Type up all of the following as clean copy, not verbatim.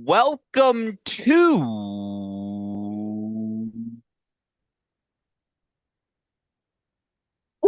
Welcome to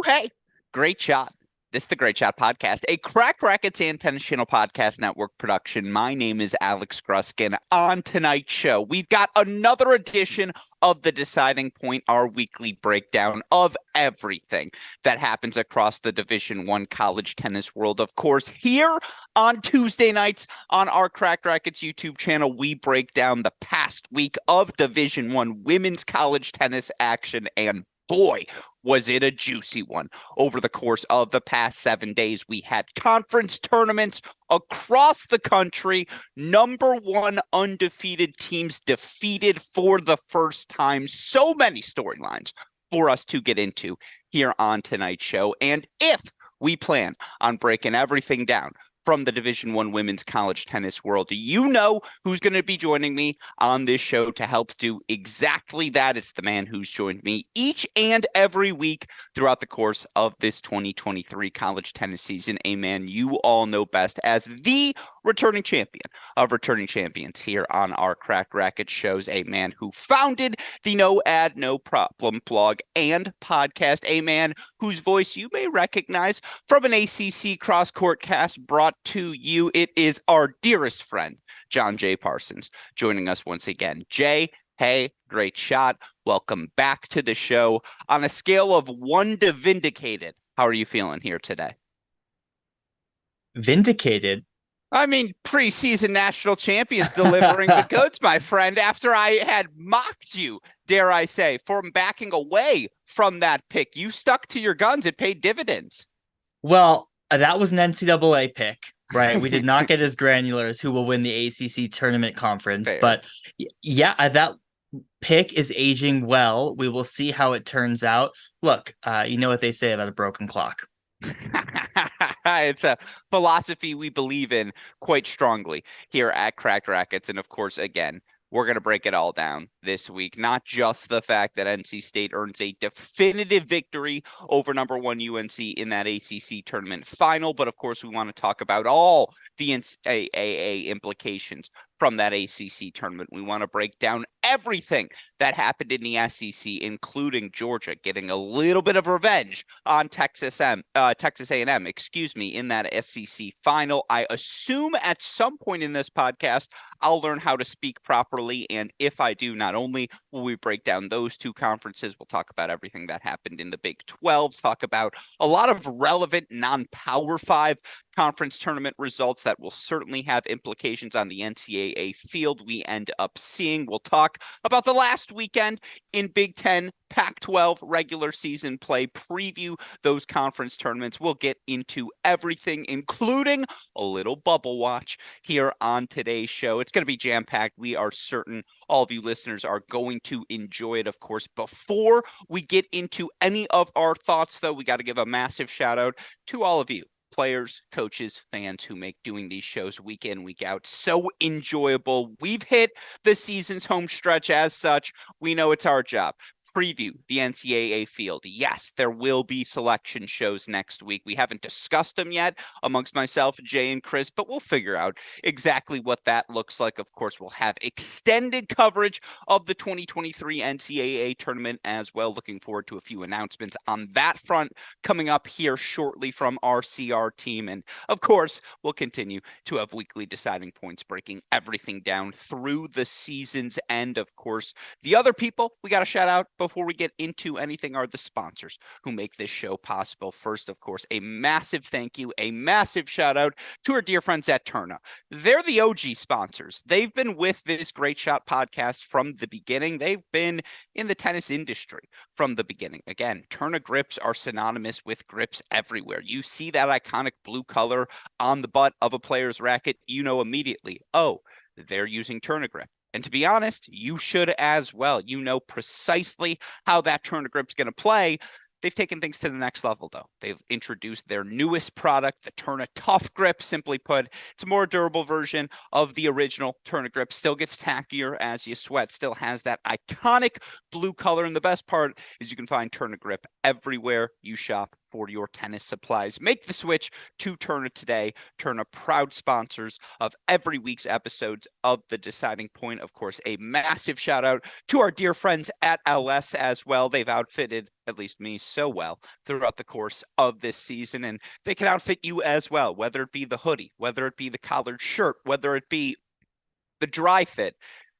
hey, Great Shot. This is the Great Shot Podcast, a Cracked Racquets and Tennis Channel Podcast Network production. My name is Alex Gruskin. On tonight's show, we've got another edition of The Deciding Point, our weekly breakdown of everything that happens across the Division I college tennis world. Of course, here on Tuesday nights on our Cracked Racquets YouTube channel, we break down the past week of Division I women's college tennis action, and boy, was it a juicy one. Over the course of the past 7 days, we had conference tournaments across the country. Number one undefeated teams defeated for the first time. So many storylines for us to get into here on tonight's show. And if we plan on breaking everything down from the Division I women's college tennis world, you know who's going to be joining me on this show to help do exactly that. It's the man who's joined me each and every week throughout the course of this 2023 college tennis season, a man you all know best as the returning champion of returning champions here on our Cracked Racquets shows, a man who founded the No Ad, No Problem blog and podcast, a man whose voice you may recognize from an ACC cross-court cast brought to you. It is our dearest friend, John J. Parsons, joining us once again. Jay, hey, great shot. Welcome back to the show. On a scale of 1 to vindicated, how are you feeling here today? Vindicated? I mean, preseason national champions delivering the goods, my friend, after I had mocked you, dare I say, for backing away from that pick. You stuck to your guns. It paid dividends. Well, that was an NCAA pick, right? We did not get as granular as who will win the ACC tournament conference. Fair. But yeah, that pick is aging well. We will see how it turns out. Look, you know what they say about a broken clock. It's a philosophy we believe in quite strongly here at Cracked Racquets. And of course, again, we're going to break it all down this week. Not just the fact that NC State earns a definitive victory over number one UNC in that ACC tournament final, but of course, we want to talk about all the NCAA implications from that ACC tournament. We want to break down everything that happened in the SEC, including Georgia getting a little bit of revenge on Texas A&M, in that SEC final. I assume at some point in this podcast, I'll learn how to speak properly. And if I do, not only will we break down those two conferences, we'll talk about everything that happened in the Big 12, talk about a lot of relevant non-Power 5 conference tournament results that will certainly have implications on the NCAA field we end up seeing. We'll talk about the last weekend in Big 10, Pac-12 regular season play, preview those conference tournaments. We'll get into everything, including a little bubble watch here on today's show. It's going to be jam-packed. We are certain all of you listeners are going to enjoy it, of course. Before we get into any of our thoughts, though, we got to give a massive shout out to all of you, players, coaches, fans who make doing these shows week in, week out so enjoyable. We've hit the season's home stretch. As such, we know it's our job. Preview the NCAA field. Yes, there will be selection shows next week. We haven't discussed them yet amongst myself, Jay, and Chris, but we'll figure out exactly what that looks like. Of course, we'll have extended coverage of the 2023 NCAA tournament as well. Looking forward to a few announcements on that front coming up here shortly from our CR team. And of course, we'll continue to have weekly deciding points, breaking everything down through the season's end. Of course, the other people we got to shout out before we get into anything are the sponsors who make this show possible. First, of course, a massive thank you, a massive shout out to our dear friends at Tourna. They're the OG sponsors. They've been with this Great Shot podcast from the beginning. They've been in the tennis industry from the beginning. Again, Tourna grips are synonymous with grips everywhere. You see that iconic blue color on the butt of a player's racket, you know immediately, oh, they're using Tourna grip. And to be honest, you should as well. You know precisely how that Tourna grip's going to play. They've taken things to the next level, though. They've introduced their newest product, the Tourna Tuff grip. Simply put, it's a more durable version of the original Tourna grip. Still gets tackier as you sweat. Still has that iconic blue color. And the best part is you can find Tourna grip everywhere you shop for your tennis supplies. Make the switch to Tourna today. Tourna, proud sponsors of every week's episodes of The Deciding Point. Of course, a massive shout out to our dear friends at Ellesse as well. They've outfitted, at least me, so well throughout the course of this season, and they can outfit you as well, whether it be the hoodie, whether it be the collared shirt, whether it be the dry fit.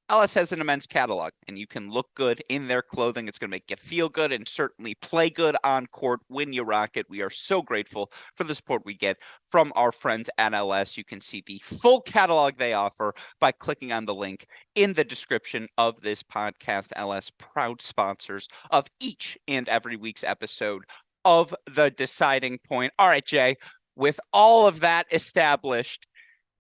Ellesse has an immense catalog, and you can look good in their clothing. It's going to make you feel good and certainly play good on court when you rock it. We are so grateful for the support we get from our friends at Ellesse. You can see the full catalog they offer by clicking on the link in the description of this podcast. Ellesse, proud sponsors of each and every week's episode of The Deciding Point. All right, Jay, with all of that established,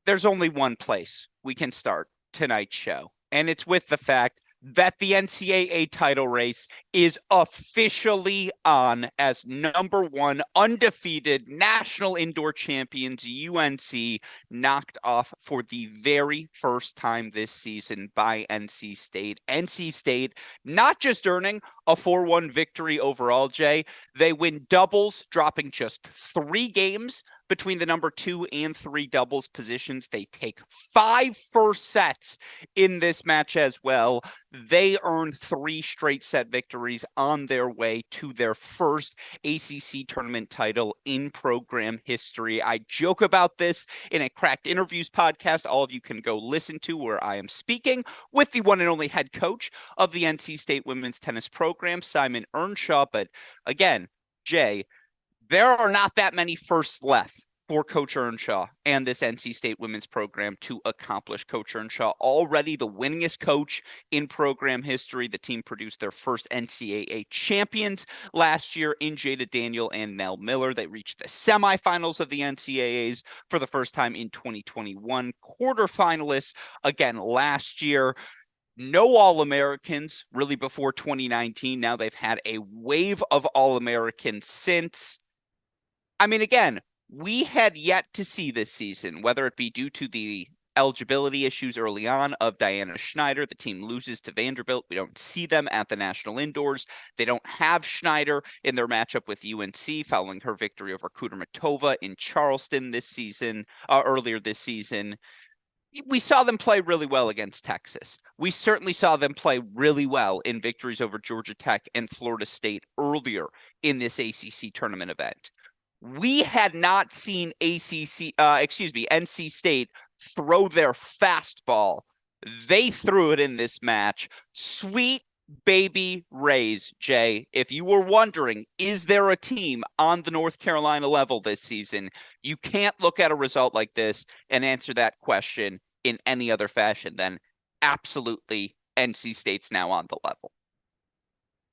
there's only one place we can start tonight's show. And it's with the fact that the NCAA title race is officially on as number one undefeated national indoor champions UNC knocked off for the very first time this season by NC State. NC State not just earning a 4-1 victory overall, Jay, they win doubles, dropping just 3 games between the number 2 and 3 doubles positions. They take 5 first sets in this match as well. They earn 3 straight set victories on their way to their first ACC tournament title in program history. I joke about this in a Cracked Interviews podcast. All of you can go listen to, where I am speaking with the one and only head coach of the NC State women's tennis program, Simon Earnshaw. But again, Jay, there are not that many firsts left for Coach Earnshaw and this NC State women's program to accomplish. Coach Earnshaw, already the winningest coach in program history. The team produced their first NCAA champions last year in Jada Daniel and Nell Miller. They reached the semifinals of the NCAAs for the first time in 2021. Quarterfinalists again last year. No All-Americans really before 2019. Now they've had a wave of All-Americans since. I mean, again, we had yet to see this season, whether it be due to the eligibility issues early on of Diana Schneider. The team loses to Vanderbilt. We don't see them at the national indoors. They don't have Schneider in their matchup with UNC following her victory over Kudermetova in Charleston this season, earlier this season. We saw them play really well against Texas. We certainly saw them play really well in victories over Georgia Tech and Florida State earlier in this ACC tournament event. We had not seen NC State throw their fastball. They threw it in this match. Sweet baby Rays, Jay. If you were wondering, is there a team on the North Carolina level this season? You can't look at a result like this and answer that question in any other fashion than absolutely NC State's now on the level.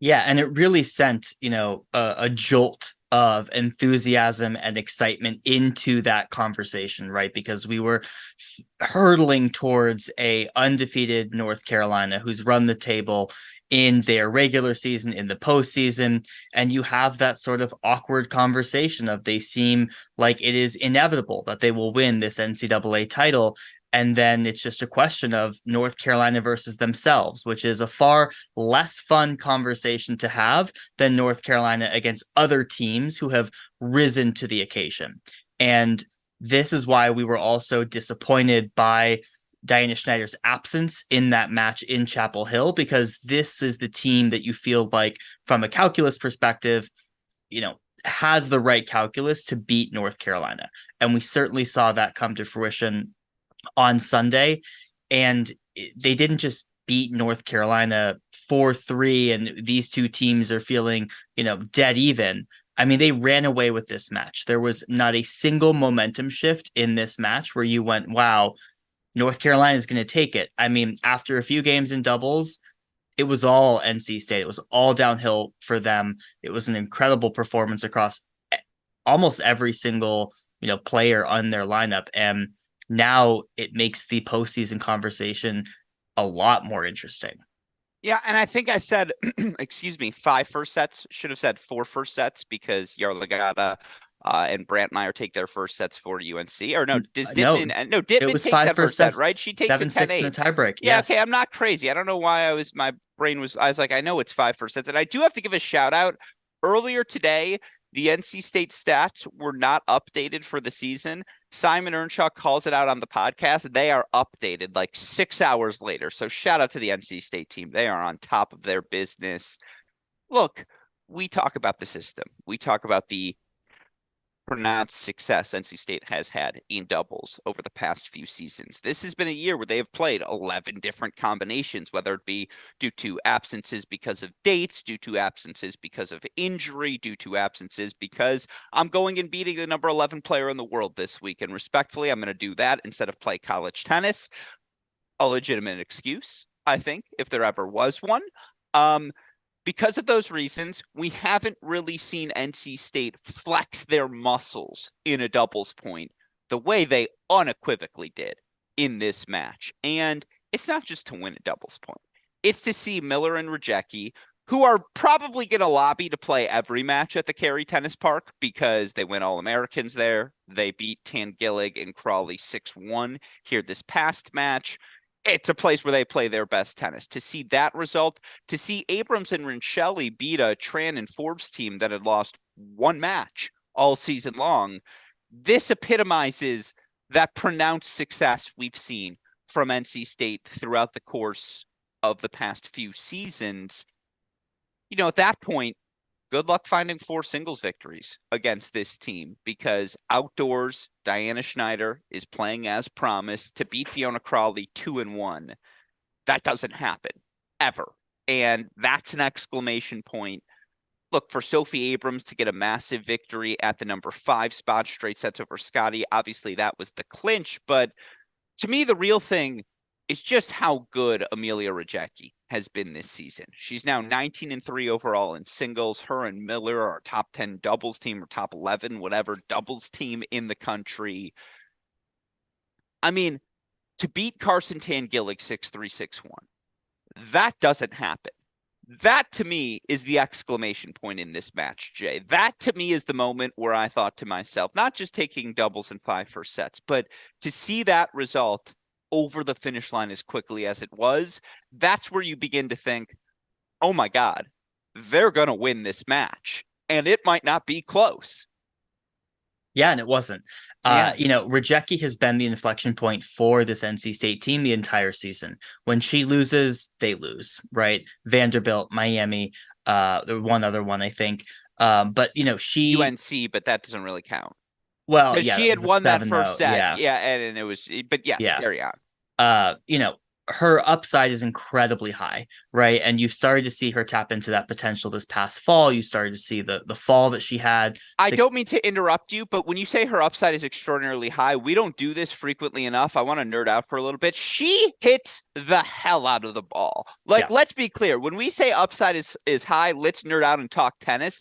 Yeah, and it really sent, a jolt of enthusiasm and excitement into that conversation, right? Because we were hurtling towards a undefeated North Carolina who's run the table in their regular season, in the postseason, and you have that sort of awkward conversation of they seem like it is inevitable that they will win this NCAA title. And then it's just a question of North Carolina versus themselves, which is a far less fun conversation to have than North Carolina against other teams who have risen to the occasion. And this is why we were also disappointed by Diana Schneider's absence in that match in Chapel Hill, because this is the team that you feel like, from a calculus perspective, has the right calculus to beat North Carolina. And we certainly saw that come to fruition on Sunday. And they didn't just beat North Carolina 4-3 and these two teams are feeling, dead even. I mean, they ran away with this match. There was not a single momentum shift in this match where you went, wow, North Carolina is going to take it. I mean, after a few games in doubles, it was all NC State. It was all downhill for them. It was an incredible performance across almost every single, player on their lineup. And now it makes the postseason conversation a lot more interesting. Yeah, and I think I said, 5 first sets. Should have said 4 first sets, because Yarlagata and Brantmeyer take their first sets for UNC. Or no, Dittman takes that first set, right? She takes 7-6 in the tiebreak. Yeah, yes. Okay, I'm not crazy. I don't know why I was like, I know it's 5 first sets. And I do have to give a shout out. Earlier today, The NC State stats were not updated for the season. Simon Earnshaw calls it out on the podcast. They are updated like 6 hours later. So shout out to the NC State team. They are on top of their business. Look, we talk about the system. We talk about the pronounced success NC State has had in doubles over the past few seasons. This has been a year where they have played 11 different combinations, whether it be due to absences because of dates, due to absences because of injury, due to absences because I'm going and beating the number 11 player in the world this week. And respectfully, I'm going to do that instead of play college tennis. A legitimate excuse, I think, if there ever was one. Because of those reasons, we haven't really seen NC State flex their muscles in a doubles point the way they unequivocally did in this match. And it's not just to win a doubles point. It's to see Miller and Rajecki, who are probably going to lobby to play every match at the Cary Tennis Park because they win All-Americans there. They beat Tangillig and Crawley 6-1 here this past match. It's a place where they play their best tennis. To see that result, to see Abrams and Rincelli beat a Tran and Forbes team that had lost one match all season long, this epitomizes that pronounced success we've seen from NC State throughout the course of the past few seasons. At that point, good luck finding 4 singles victories against this team because outdoors, Diana Schneider is playing as promised to beat Fiona Crawley 2-1. That doesn't happen ever. And that's an exclamation point. Look, for Sophie Abrams to get a massive victory at the number 5 spot, straight sets over Scotty, obviously that was the clinch. But to me, the real thing is just how good Amelia Rajecki has been this season. She's now 19-3 overall in singles. Her and Miller are top 10 doubles team or top 11, whatever doubles team in the country. I mean, to beat Carson Tangillig 6-3, 6-1, that doesn't happen. That to me is the exclamation point in this match, Jay. That to me is the moment where I thought to myself, not just taking doubles in 5 first sets, but to see that result over the finish line as quickly as it was, that's where you begin to think, oh my God, they're going to win this match. And it might not be close. Yeah, and it wasn't. Yeah. Rajecki has been the inflection point for this NC State team the entire season. When she loses, they lose, right? Vanderbilt, Miami, one other one, I think. But she UNC, but that doesn't really count. Well, Because yeah, she had won that 7-0, first set. yeah. And it was, but yes, Yeah. carry on. Her upside is incredibly high, right? And you started to see her tap into that potential this past fall. You started to see the fall that she had. I don't mean to interrupt you, but when you say her upside is extraordinarily high, we don't do this frequently enough. I want to nerd out for a little bit. She hits the hell out of the ball. Let's be clear. When we say upside is high, let's nerd out and talk tennis.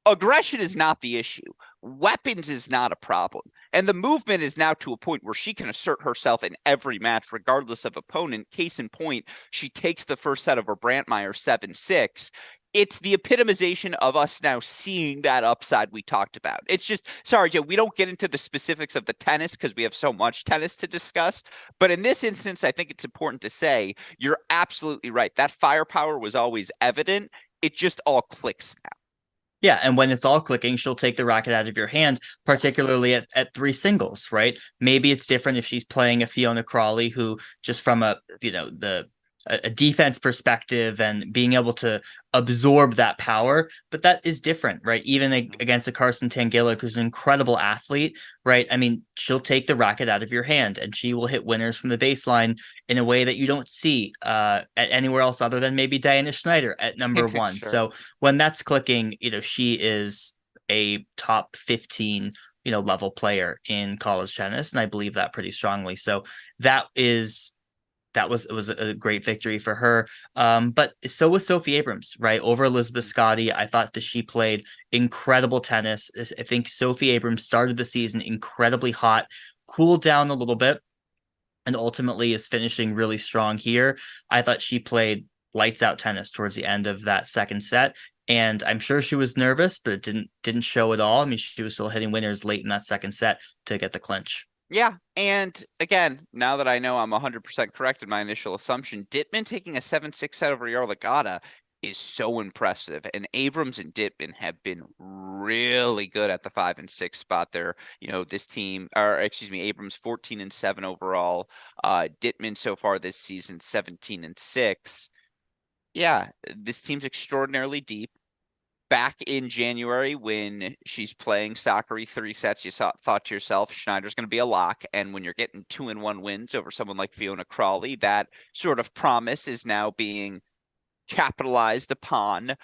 Aggression is not the issue. Weapons is not a problem. And the movement is now to a point where she can assert herself in every match, regardless of opponent. Case in point, she takes the first set over Brantmeyer 7-6. It's the epitomization of us now seeing that upside we talked about. It's just, sorry, Joe, we don't get into the specifics of the tennis because we have so much tennis to discuss. But in this instance, I think it's important to say you're absolutely right. That firepower was always evident. It just all clicks now. Yeah, and when it's all clicking, she'll take the racket out of your hand, particularly at 3 singles, right? Maybe it's different if she's playing a Fiona Crawley, who just from a defense perspective and being able to absorb that power, but that is different, right? Even against a Carson Tangillig, who's an incredible athlete, right? I mean, she'll take the racket out of your hand and she will hit winners from the baseline in a way that you don't see at anywhere else other than maybe Diana Schneider at number 1. Sure. So when that's clicking, she is a top 15 level player in college tennis, and I believe that pretty strongly. So it was a great victory for her. But so was Sophie Abrams, right? Over Elizabeth Scotty. I thought that she played incredible tennis. I think Sophie Abrams started the season incredibly hot, cooled down a little bit, and ultimately is finishing really strong here. I thought she played lights out tennis towards the end of that second set. And I'm sure she was nervous, but it didn't show at all. I mean, she was still hitting winners late in that second set to get the clinch. Yeah, and again, now that I know I'm 100% correct in my initial assumption, Dittman taking a 7-6 set over Yarlagadda is so impressive. And Abrams and Dittman have been really good at the 5 and 6 spot there. This team, or excuse me, Abrams 14-7 overall. Dittman so far this season 17-6. Yeah, this team's extraordinarily deep. Back in January when she's playing Sakkari 3 sets, you thought to yourself, Schneider's going to be a lock. And when you're getting 2-1 wins over someone like Fiona Crawley, that sort of promise is now being capitalized upon.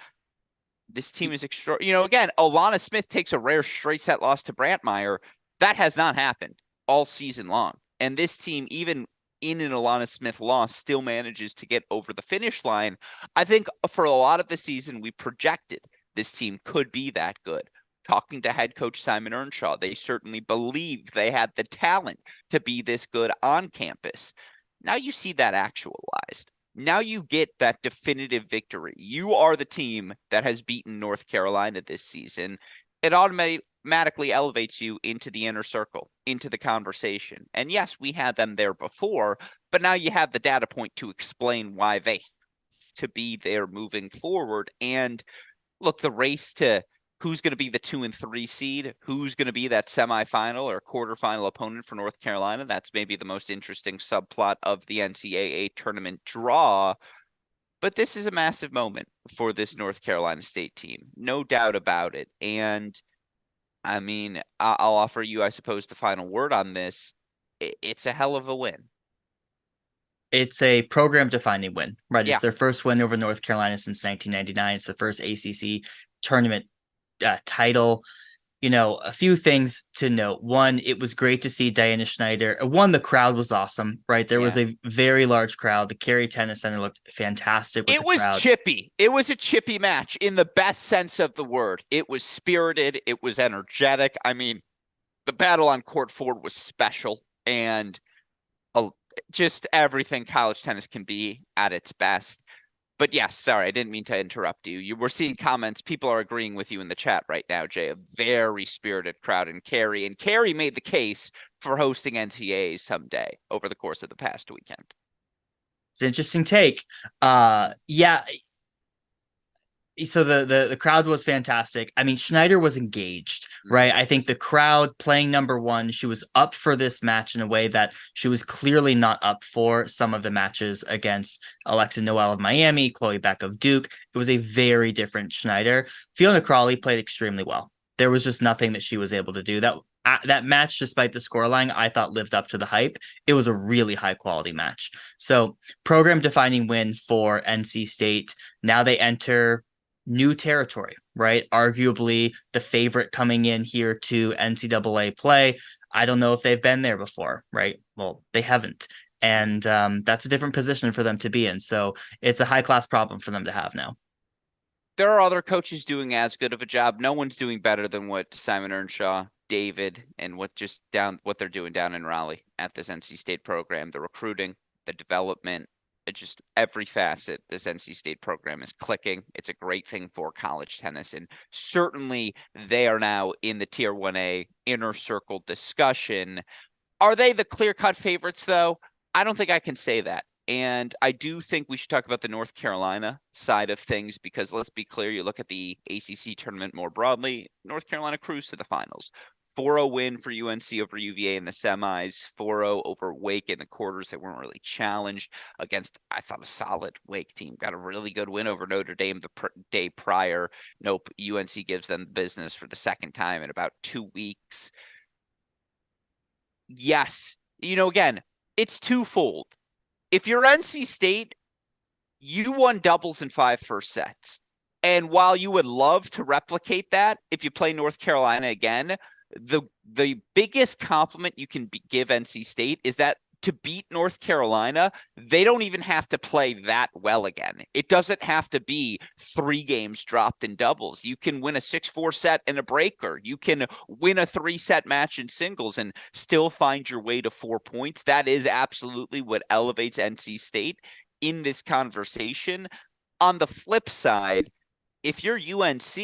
This team is extra. Again, Alana Smith takes a rare straight set loss to Brantmeyer. That has not happened all season long. And this team, even in an Alana Smith loss, still manages to get over the finish line. I think for a lot of the season, we projected this team could be that good. Talking to head coach Simon Earnshaw, they certainly believed they had the talent to be this good on campus. Now you see that actualized. Now you get that definitive victory. You are the team that has beaten North Carolina this season. It automatically elevates you into the inner circle, into the conversation. And yes, we had them there before, but now you have the data point to explain why they to be there moving forward. And look, the race to who's going to be the 2 and 3 seed, who's going to be that semifinal or quarterfinal opponent for North Carolina, that's maybe the most interesting subplot of the NCAA tournament draw. But this is a massive moment for this North Carolina State team, no doubt about it. And I mean, I'll offer you, I suppose, the final word on this. It's a hell of a win. It's a program-defining win, right? Yeah. It's their first win over North Carolina since 1999. It's the first ACC tournament title. A few things to note. One, it was great to see Diana Schneider. One, the crowd was awesome, right? There was a very large crowd. The Cary Tennis Center looked fantastic with it was crowd. Chippy. It was a chippy match in the best sense of the word. It was spirited. It was energetic. I mean, the battle on court 4 was special, and just everything college tennis can be at its best. But yes, sorry, I didn't mean to interrupt you. You were seeing comments. People are agreeing with you in the chat right now, Jay. A very spirited crowd in Cary. And Cary made the case for hosting NCAAs someday over the course of the past weekend. It's an interesting take. Yeah. So the crowd was fantastic. I mean, Schneider was engaged, right? I think the crowd playing number one, she was up for this match in a way that she was clearly not up for some of the matches against Alexa Noel of Miami, Chloe Beck of Duke. It was a very different Schneider. Fiona Crawley played extremely well. There was just nothing that she was able to do. That match, despite the scoreline, I thought lived up to the hype. It was a really high quality match. So program defining win for NC State. Now they enter new territory, right? Arguably the favorite coming in here to NCAA play. I don't know if they've been there before, right? Well, they haven't. And that's a different position for them to be in. So it's a high class problem for them to have now. There are other coaches doing as good of a job. No one's doing better than what Simon Earnshaw, David, and what they're doing down in Raleigh at this NC State program. The recruiting, the development, just every facet, this NC State program is clicking. It's a great thing for college tennis. And certainly they are now in the Tier 1A inner circle discussion. Are they the clear-cut favorites, though? I don't think I can say that. And I do think we should talk about the North Carolina side of things, because let's be clear, you look at the ACC tournament more broadly, North Carolina cruised to the finals. 4-0 win for UNC over UVA in the semis, 4-0 over Wake in the quarters. They weren't really challenged against, I thought, a solid Wake team. Got a really good win over Notre Dame the day prior. Nope, UNC gives them business for the second time in about 2 weeks. Yes, again, it's twofold. If you're NC State, you won doubles in 5 first sets. And while you would love to replicate that if you play North Carolina again, the biggest compliment you can give NC State is that to beat North Carolina, they don't even have to play that well again. It doesn't have to be 3 games dropped in doubles. You can win a 6-4 set in a breaker. You can win a 3-set match in singles and still find your way to 4 points. That is absolutely what elevates NC State in this conversation. On the flip side, if you're UNC,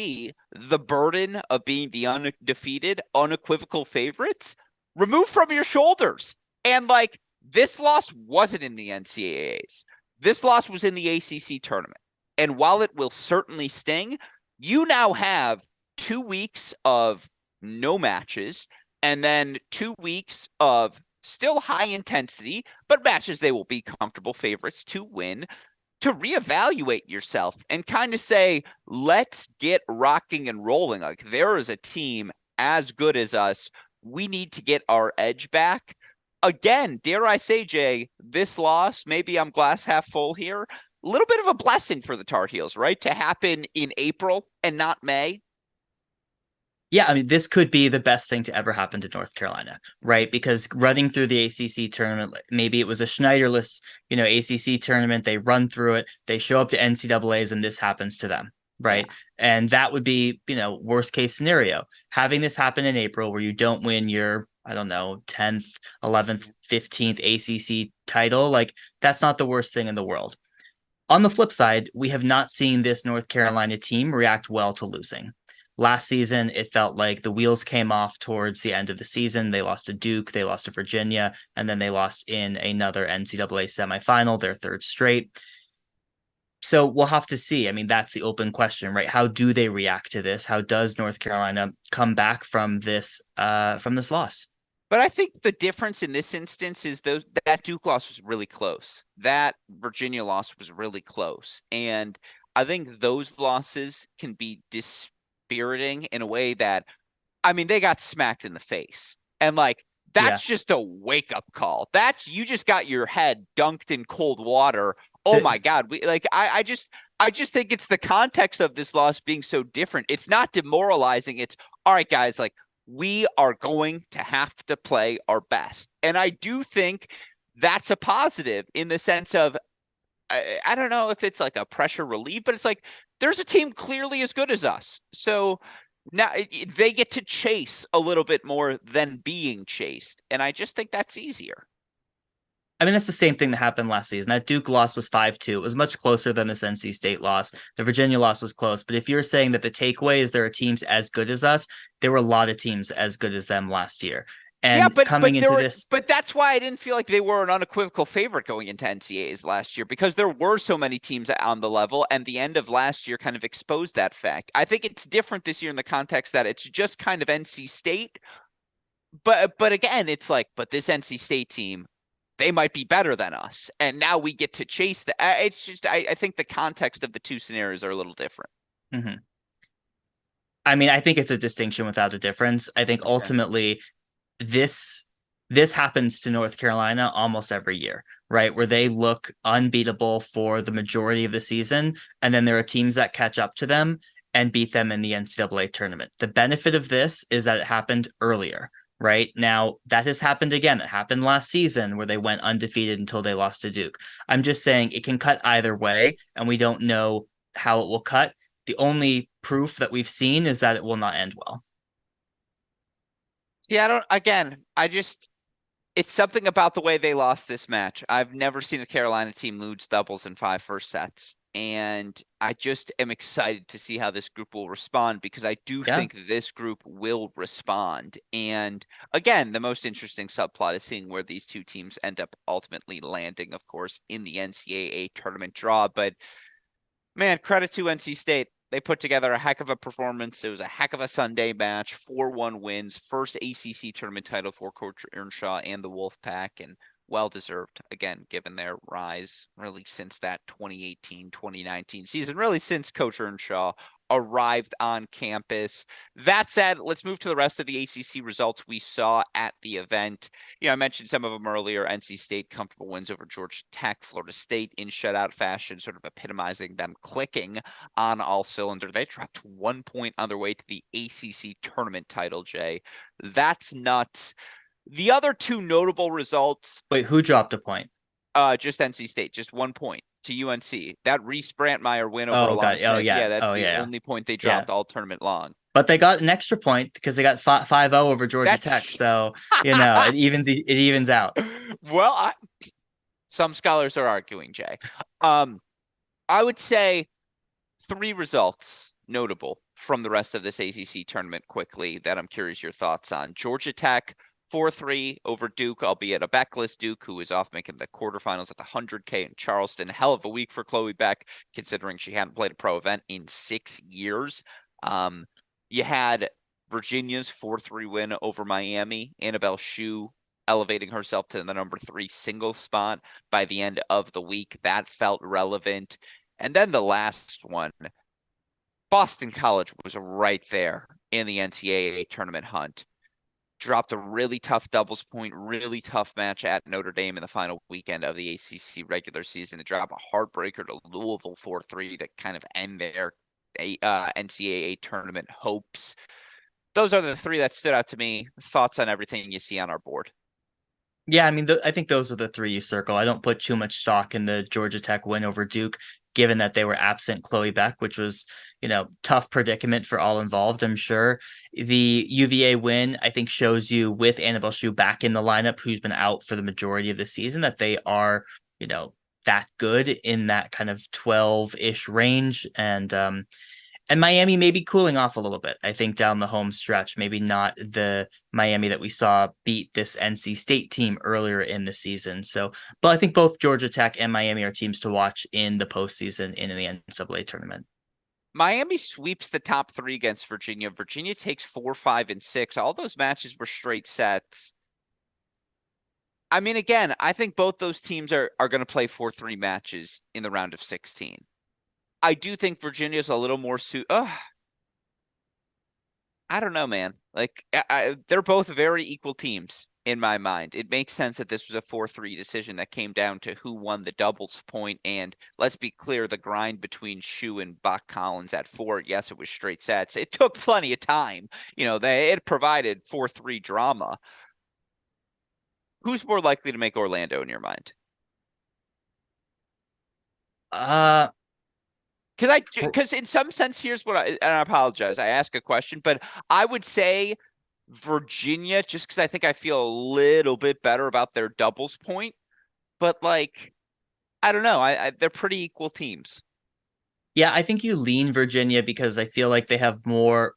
the burden of being the undefeated, unequivocal favorites, removed from your shoulders. And this loss wasn't in the NCAAs. This loss was in the ACC tournament. And while it will certainly sting, you now have 2 weeks of no matches and then 2 weeks of still high intensity, but matches they will be comfortable favorites to win, to reevaluate yourself and kind of say, let's get rocking and rolling. Like, there is a team as good as us. We need to get our edge back. Again, dare I say, Jay, this loss, maybe I'm glass half full here, a little bit of a blessing for the Tar Heels, right? To happen in April and not May. Yeah, I mean, this could be the best thing to ever happen to North Carolina, right? Because running through the ACC tournament, maybe it was a Schneiderless, ACC tournament. They run through it, they show up to NCAAs, and this happens to them, Yeah. right? And that would be, worst case scenario. Having this happen in April where you don't win your, I don't know, 10th, 11th, 15th ACC title, like that's not the worst thing in the world. On the flip side, we have not seen this North Carolina team react well to losing. Last season, it felt like the wheels came off towards the end of the season. They lost to Duke, they lost to Virginia, and then they lost in another NCAA semifinal, their third straight. So we'll have to see. I mean, that's the open question, right? How do they react to this? How does North Carolina come back from this loss? But I think the difference in this instance is that Duke loss was really close. That Virginia loss was really close. And I think those losses can be dispiriting in a way that, I mean, they got smacked in the face. And like, Yeah. that's just a wake-up call. You just got your head dunked in cold water. Oh my God. I just think it's the context of this loss being so different. It's not demoralizing. It's all right, guys, like, we are going to have to play our best. And I do think that's a positive in the sense of, I don't know if it's like a pressure relief, but it's like, there's a team clearly as good as us. So now they get to chase a little bit more than being chased. And I just think that's easier. I mean, that's the same thing that happened last season. That Duke loss was 5-2. It was much closer than this NC State loss. The Virginia loss was close. But if you're saying that the takeaway is there are teams as good as us, there were a lot of teams as good as them last year. And coming into this, but that's why I didn't feel like they were an unequivocal favorite going into NCAAs last year, because there were so many teams on the level, and the end of last year kind of exposed that fact. I think it's different this year in the context that it's just kind of NC State, but again, it's like, but this NC State team, they might be better than us, and now we get to chase that. It's just, I think the context of the two scenarios are a little different. mm-hmm. I mean, I think it's a distinction without a difference. I think ultimately this happens to North Carolina almost every year, right? Where they look unbeatable for the majority of the season, and then there are teams that catch up to them and beat them in the NCAA tournament. The benefit of this is that it happened earlier, right? Now, that has happened again. It happened last season where they went undefeated until they lost to Duke. I'm just saying it can cut either way, and we don't know how it will cut. The only proof that we've seen is that it will not end well. Yeah, it's something about the way they lost this match. I've never seen a Carolina team lose doubles in 5 first sets. And I just am excited to see how this group will respond, because I do think this group will respond. And again, the most interesting subplot is seeing where these two teams end up ultimately landing, of course, in the NCAA tournament draw. But man, credit to NC State. They put together a heck of a performance. It was a heck of a Sunday match, 4-1 wins, first ACC tournament title for Coach Earnshaw and the Wolfpack, and well-deserved, again, given their rise really since that 2018-2019 season, really since Coach Earnshaw arrived on campus. That said, let's move to the rest of the ACC results we saw at the event. I mentioned some of them earlier. NC State comfortable wins over Georgia Tech, Florida State in shutout fashion, sort of epitomizing them clicking on all cylinders. They dropped 1 point on their way to the ACC tournament title, Jay. That's nuts. The other two notable results. Wait, who dropped a point? Just NC State, just 1 point to UNC. That Reese Brantmeyer win over God. Alana Smith. Yeah. That's the only point they dropped all tournament long. But they got an extra point because they got 5-0 over Georgia Tech. So, it evens out. Well, some scholars are arguing, Jay. I would say 3 results notable from the rest of this ACC tournament quickly that I'm curious your thoughts on. Georgia Tech 4-3 over Duke, albeit a backless Duke who is off making the quarterfinals at the 100K in Charleston. Hell of a week for Chloe Beck, considering she hadn't played a pro event in 6 years. You had Virginia's 4-3 win over Miami. Annabelle Shu elevating herself to the number 3 single spot by the end of the week. That felt relevant. And then the last one, Boston College was right there in the NCAA tournament hunt. Dropped a really tough doubles point, really tough match at Notre Dame in the final weekend of the ACC regular season to drop a heartbreaker to Louisville 4-3 to kind of end their NCAA tournament hopes. Those are the three that stood out to me. Thoughts on everything you see on our board? Yeah, I mean, I think those are the three you circle. I don't put too much stock in the Georgia Tech win over Duke, given that they were absent Chloe Beck, which was, tough predicament for all involved, I'm sure. The UVA win, I think, shows you with Annabelle Shu back in the lineup, who's been out for the majority of the season, that they are, that good in that kind of 12-ish range. And Miami may be cooling off a little bit, I think, down the home stretch. Maybe not the Miami that we saw beat this NC State team earlier in the season. So, but I think both Georgia Tech and Miami are teams to watch in the postseason in the NCAA tournament. Miami sweeps the top three against Virginia. Virginia takes 4, 5, and 6. All those matches were straight sets. I mean, again, I think both those teams are going to play 4-3 matches in the round of 16. I do think Virginia's a little more I don't know, man. Like, they're both very equal teams in my mind. It makes sense that this was a 4-3 decision that came down to who won the doubles point. And let's be clear, the grind between Shu and Bach Collins at 4, yes, it was straight sets. It took plenty of time. It provided 4-3 drama. Who's more likely to make Orlando in your mind? Uh, Because in some sense, here's what and I apologize. I ask a question, but I would say Virginia, just because I think I feel a little bit better about their doubles point. But like, I don't know. They're pretty equal teams. Yeah, I think you lean Virginia because I feel like they have more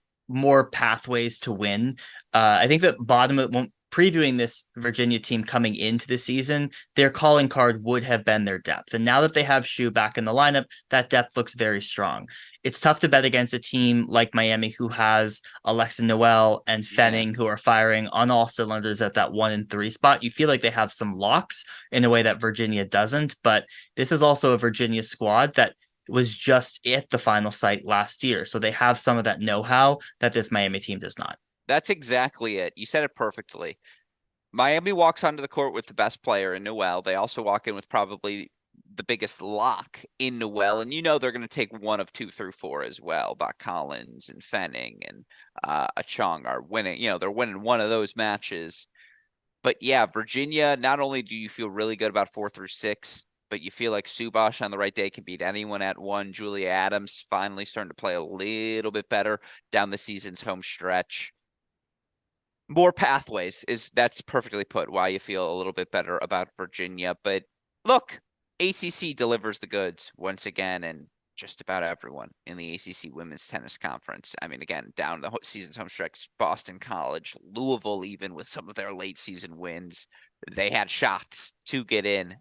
pathways to win. I think that previewing this Virginia team coming into the season, their calling card would have been their depth. And now that they have Shu back in the lineup, that depth looks very strong. It's tough to bet against a team like Miami who has Ellesse Noel and Fenning who are firing on all cylinders at that 1 and 3 spot. You feel like they have some locks in a way that Virginia doesn't, but this is also a Virginia squad that was just at the final site last year. So they have some of that know-how that this Miami team does not. That's exactly it. You said it perfectly. Miami walks onto the court with the best player in Noel. They also walk in with probably the biggest lock in Noel. And they're going to take one of 2 through 4 as well. Bach Collins and Fenning and Achong are winning. They're winning one of those matches. But yeah, Virginia, not only do you feel really good about 4 through 6, but you feel like Subash on the right day can beat anyone at 1. Julia Adams finally starting to play a little bit better down the season's home stretch. More pathways that's perfectly put why you feel a little bit better about Virginia. But look, ACC delivers the goods once again, and just about everyone in the ACC Women's Tennis Conference. I mean, again, down the season's home stretch, Boston College, Louisville, even with some of their late season wins, they had shots to get in.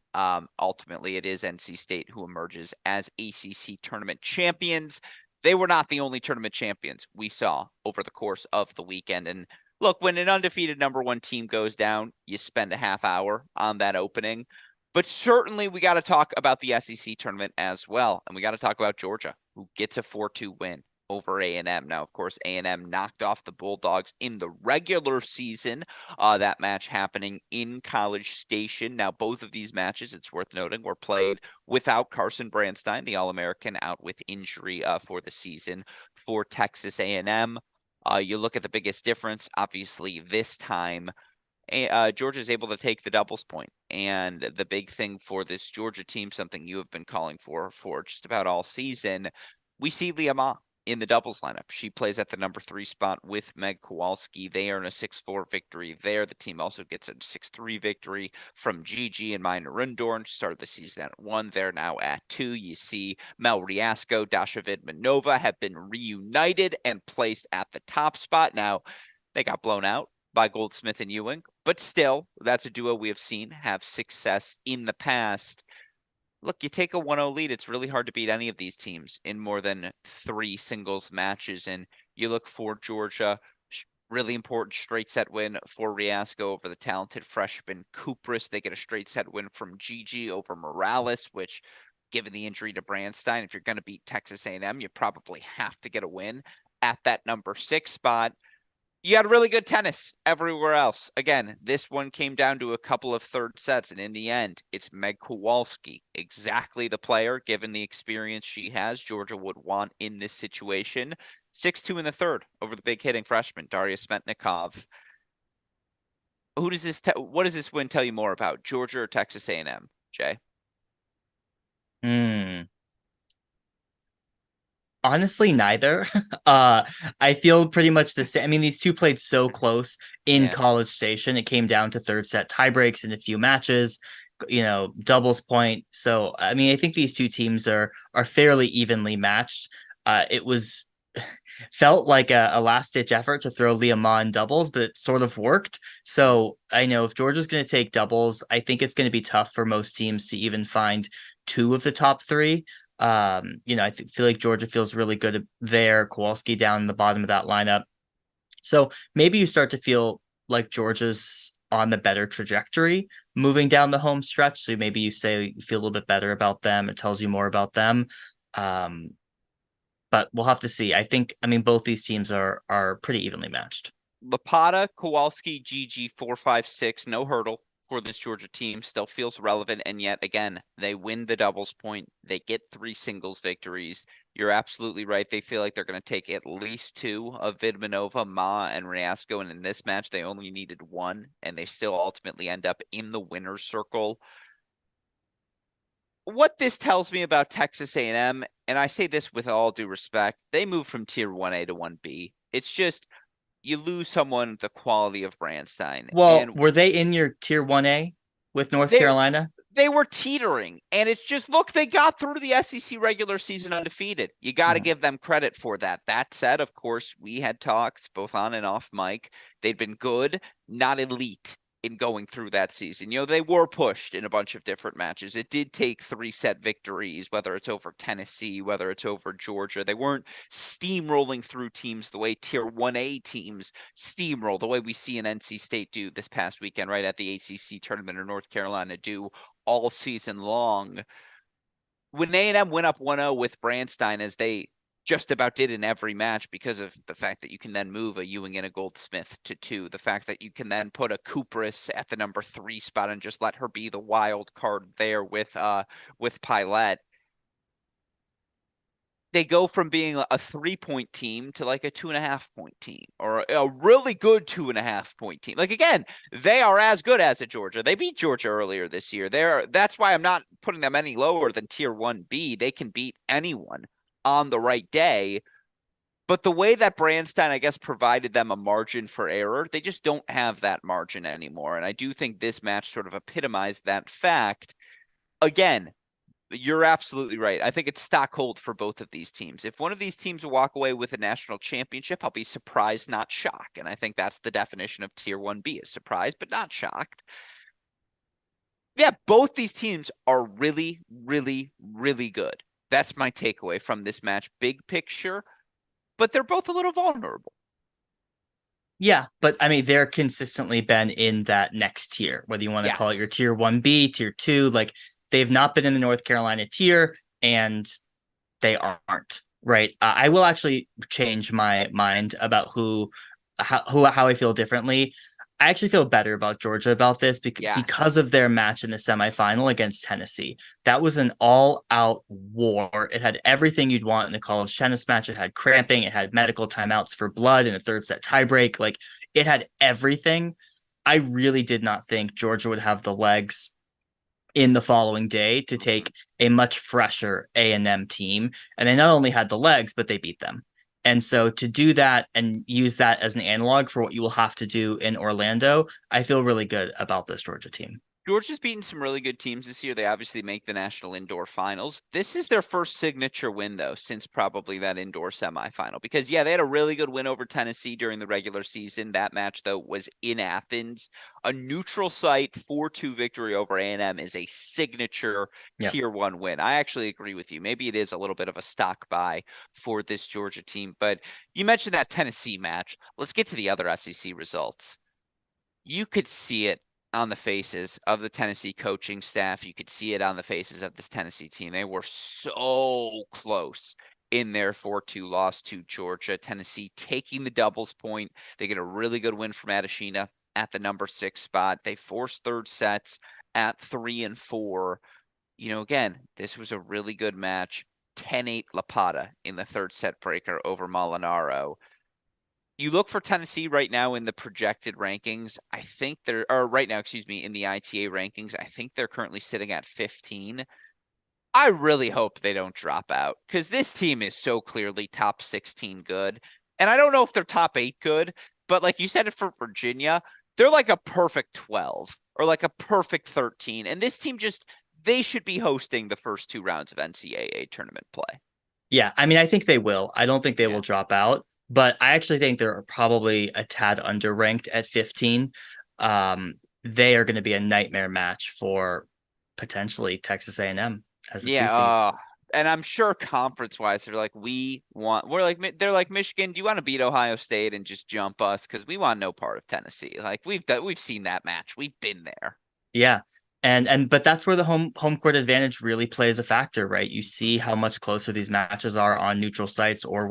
Ultimately, it is NC State who emerges as ACC tournament champions. They were not the only tournament champions we saw over the course of the weekend. And look, when an undefeated number 1 team goes down, you spend a half hour on that opening. But certainly we got to talk about the SEC tournament as well. And we got to talk about Georgia, who gets a 4-2 win over A&M. Now, of course, A&M knocked off the Bulldogs in the regular season. That match happening in College Station. Now, both of these matches, it's worth noting, were played without Carson Brandstein, the All-American, out with injury for the season for Texas A&M. You look at the biggest difference, obviously, this time. Georgia is able to take the doubles point. And the big thing for this Georgia team, something you have been calling for just about all season, we see Leah Ma in the doubles lineup. She plays at the number 3 spot with Meg Kowalski. They earn a 6-4 victory there. The team also gets a 6-3 victory from Gigi and Maya Rundorn. Started the season at 1. They're now at 2. You see Mel Riasco, Dasha Vidmanova have been reunited and placed at the top spot. Now, they got blown out by Goldsmith and Ewing, but still, that's a duo we have seen have success in the past. Look, you take a 1-0 lead, it's really hard to beat any of these teams in more than 3 singles matches. And you look for Georgia, really important straight set win for Riasco over the talented freshman Kupris. They get a straight set win from Gigi over Morales, which, given the injury to Brandstein, if you're going to beat Texas A&M, you probably have to get a win at that number 6 spot. You had really good tennis everywhere else. Again, this one came down to a couple of third sets, and in the end, it's Meg Kowalski, exactly the player, given the experience she has, Georgia would want in this situation. 6-2 in the third over the big hitting freshman, Daria Smetnikov. What does this win tell you more about, Georgia or Texas A&M, Jay? Honestly, neither. I feel pretty much the same. I mean, these two played so close in Yeah. College Station. It came down to third set tiebreaks in a few matches, doubles point. So, I mean, I think these two teams are fairly evenly matched. It was felt like a last ditch effort to throw Leah Ma in doubles, but it sort of worked. So I know if Georgia's going to take doubles, I think it's going to be tough for most teams to even find two of the top three. Feel like Georgia feels really good there. Kowalski down in the bottom of that lineup. So maybe you start to feel like Georgia's on the better trajectory moving down the home stretch. So maybe you say you feel a little bit better about them. It tells you more about them. But we'll have to see. I mean, both these teams are pretty evenly matched. Lapata, Kowalski, Gigi, 4-5-6, no hurdle for this Georgia team, still feels relevant. And yet again, they win the doubles point. They get 3 singles victories. You're absolutely right. They feel like they're going to take at least 2 of Vidmanova, Ma, and Riasco. And in this match, they only needed 1, and they still ultimately end up in the winner's circle. What this tells me about Texas A&M, and I say this with all due respect, they moved from tier 1A to 1B. It's just, you lose someone the quality of Brandstein. Well, And were they in your tier 1A with North they Carolina? they were teetering. And it's just, look, they got through the SEC regular season undefeated. You got to Mhm. give them credit for that. That said, of course, we had talked both on and off mic. They'd been good, not elite in going through that season. They were pushed in a bunch of different matches. It did take 3-set victories, whether it's over Tennessee, whether it's over Georgia. They weren't steamrolling through teams the way tier 1A teams steamroll, the way we see an NC State do this past weekend, right at the ACC tournament, or North Carolina do all season long. When A&M went up 1-0 with Brandstein, as they just about did in every match, because of the fact that you can then move a Ewing and a Goldsmith to 2, the fact that you can then put a Kupris at the number 3 spot and just let her be the wild card there with Pilette. They go from being a 3-point team to like a 2.5-point team, or a really good 2.5-point team. Like, again, they are as good as a Georgia. They beat Georgia earlier this year. That's why I'm not putting them any lower than tier 1B. They can beat anyone on the right day. But the way that Brandstein, I guess, provided them a margin for error, they just don't have that margin anymore. And I do think this match sort of epitomized that fact. Again, you're absolutely right. I think it's stock hold for both of these teams. If one of these teams will walk away with a national championship, I'll be surprised, not shocked. And I think that's the definition of tier 1B, is surprised, but not shocked. Yeah, both these teams are really, really, really good. That's my takeaway from this match, big picture, but they're both a little vulnerable. Yeah, but I mean, they're consistently been in that next tier, whether you want to call it your Yes. tier 1B, tier 2, like they've not been in the North Carolina tier and they aren't, right? I will actually change my mind about how I feel differently. I actually feel better about Georgia about this because Yes. of their match in the semifinal against Tennessee. That was an all-out war. It had everything you'd want in a college tennis match. It had cramping, it had medical timeouts for blood in a third set tiebreak. Like, it had everything. I really did not think Georgia would have the legs in the following day to take a much fresher A&M team. And they not only had the legs, but they beat them. And so to do that and use that as an analog for what you will have to do in Orlando, I feel really good about this Georgia team. Georgia's beaten some really good teams this year. They obviously make the national indoor finals. This is their first signature win, though, since probably that indoor semifinal. Because, yeah, they had a really good win over Tennessee during the regular season. That match, though, was in Athens. A neutral site 4-2 victory over A&M is a signature Yeah. tier 1 win. I actually agree with you. Maybe it is a little bit of a stock buy for this Georgia team. But you mentioned that Tennessee match. Let's get to the other SEC results. You could see it on the faces of the Tennessee coaching staff. You could see it on the faces of this Tennessee team. They were so close in their 4-2 loss to Georgia. Tennessee taking the doubles point. They get a really good win from Adeshina at the number 6 spot. They force third sets at 3 and 4. Again, this was a really good match. 10-8 La Plata in the third set breaker over Molinaro. You look for Tennessee right now in the projected rankings. I think they're, or right now, excuse me, in the ITA rankings. I think they're currently sitting at 15. I really hope they don't drop out because this team is so clearly top 16 good. And I don't know if they're top 8 good, but like you said it for Virginia, they're like a perfect 12 or like a perfect 13. And this team they should be hosting the first 2 rounds of NCAA tournament play. Yeah, I mean, I think they will. I don't think they Yeah. will drop out, but I actually think they're probably a tad underranked at 15. They are going to be a nightmare match for potentially Texas A&M as the 2 Yeah, seed. and I'm sure conference wise, they're like Michigan. Do you want to beat Ohio State and just jump us? Because we want no part of Tennessee. Like we've seen that match. We've been there. Yeah. But that's where the home court advantage really plays a factor, right? You see how much closer these matches are on neutral sites or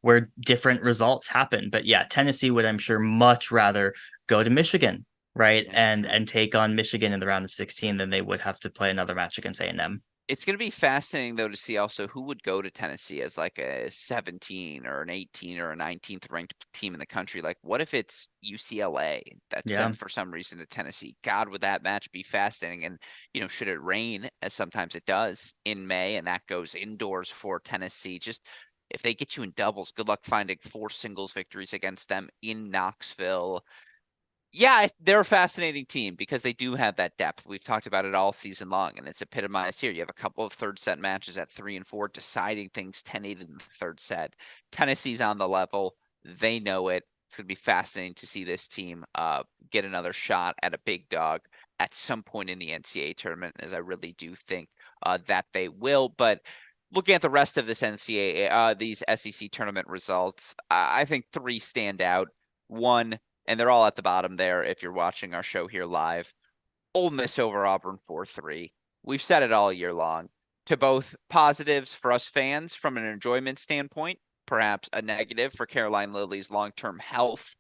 where different results happen. But yeah, Tennessee would, I'm sure, much rather go to Michigan, right? Yeah, And take on Michigan in the round of 16 than they would have to play another match against A&M. it's going to be fascinating though to see also who would go to Tennessee as like a 17 or an 18 or a 19th ranked team in the country. Like, what if it's UCLA that's Yeah. sent for some reason to Tennessee? God, would that match be fascinating? And should it rain, as sometimes it does in May, and that goes indoors for Tennessee, just if they get you in doubles, good luck finding 4 singles victories against them in Knoxville. Yeah, they're a fascinating team because they do have that depth. We've talked about it all season long, and it's epitomized here. You have a couple of third set matches at 3 and 4, deciding things 10-8 in the third set. Tennessee's on the level. They know it. It's going to be fascinating to see this team get another shot at a big dog at some point in the NCAA tournament, as I really do think that they will. But looking at the rest of this NCAA, these SEC tournament results, I think 3 stand out. One, and they're all at the bottom there if you're watching our show here live. Ole Miss over Auburn 4-3. We've said it all year long. To both positives for us fans from an enjoyment standpoint, perhaps a negative for Caroline Lilly's long-term health.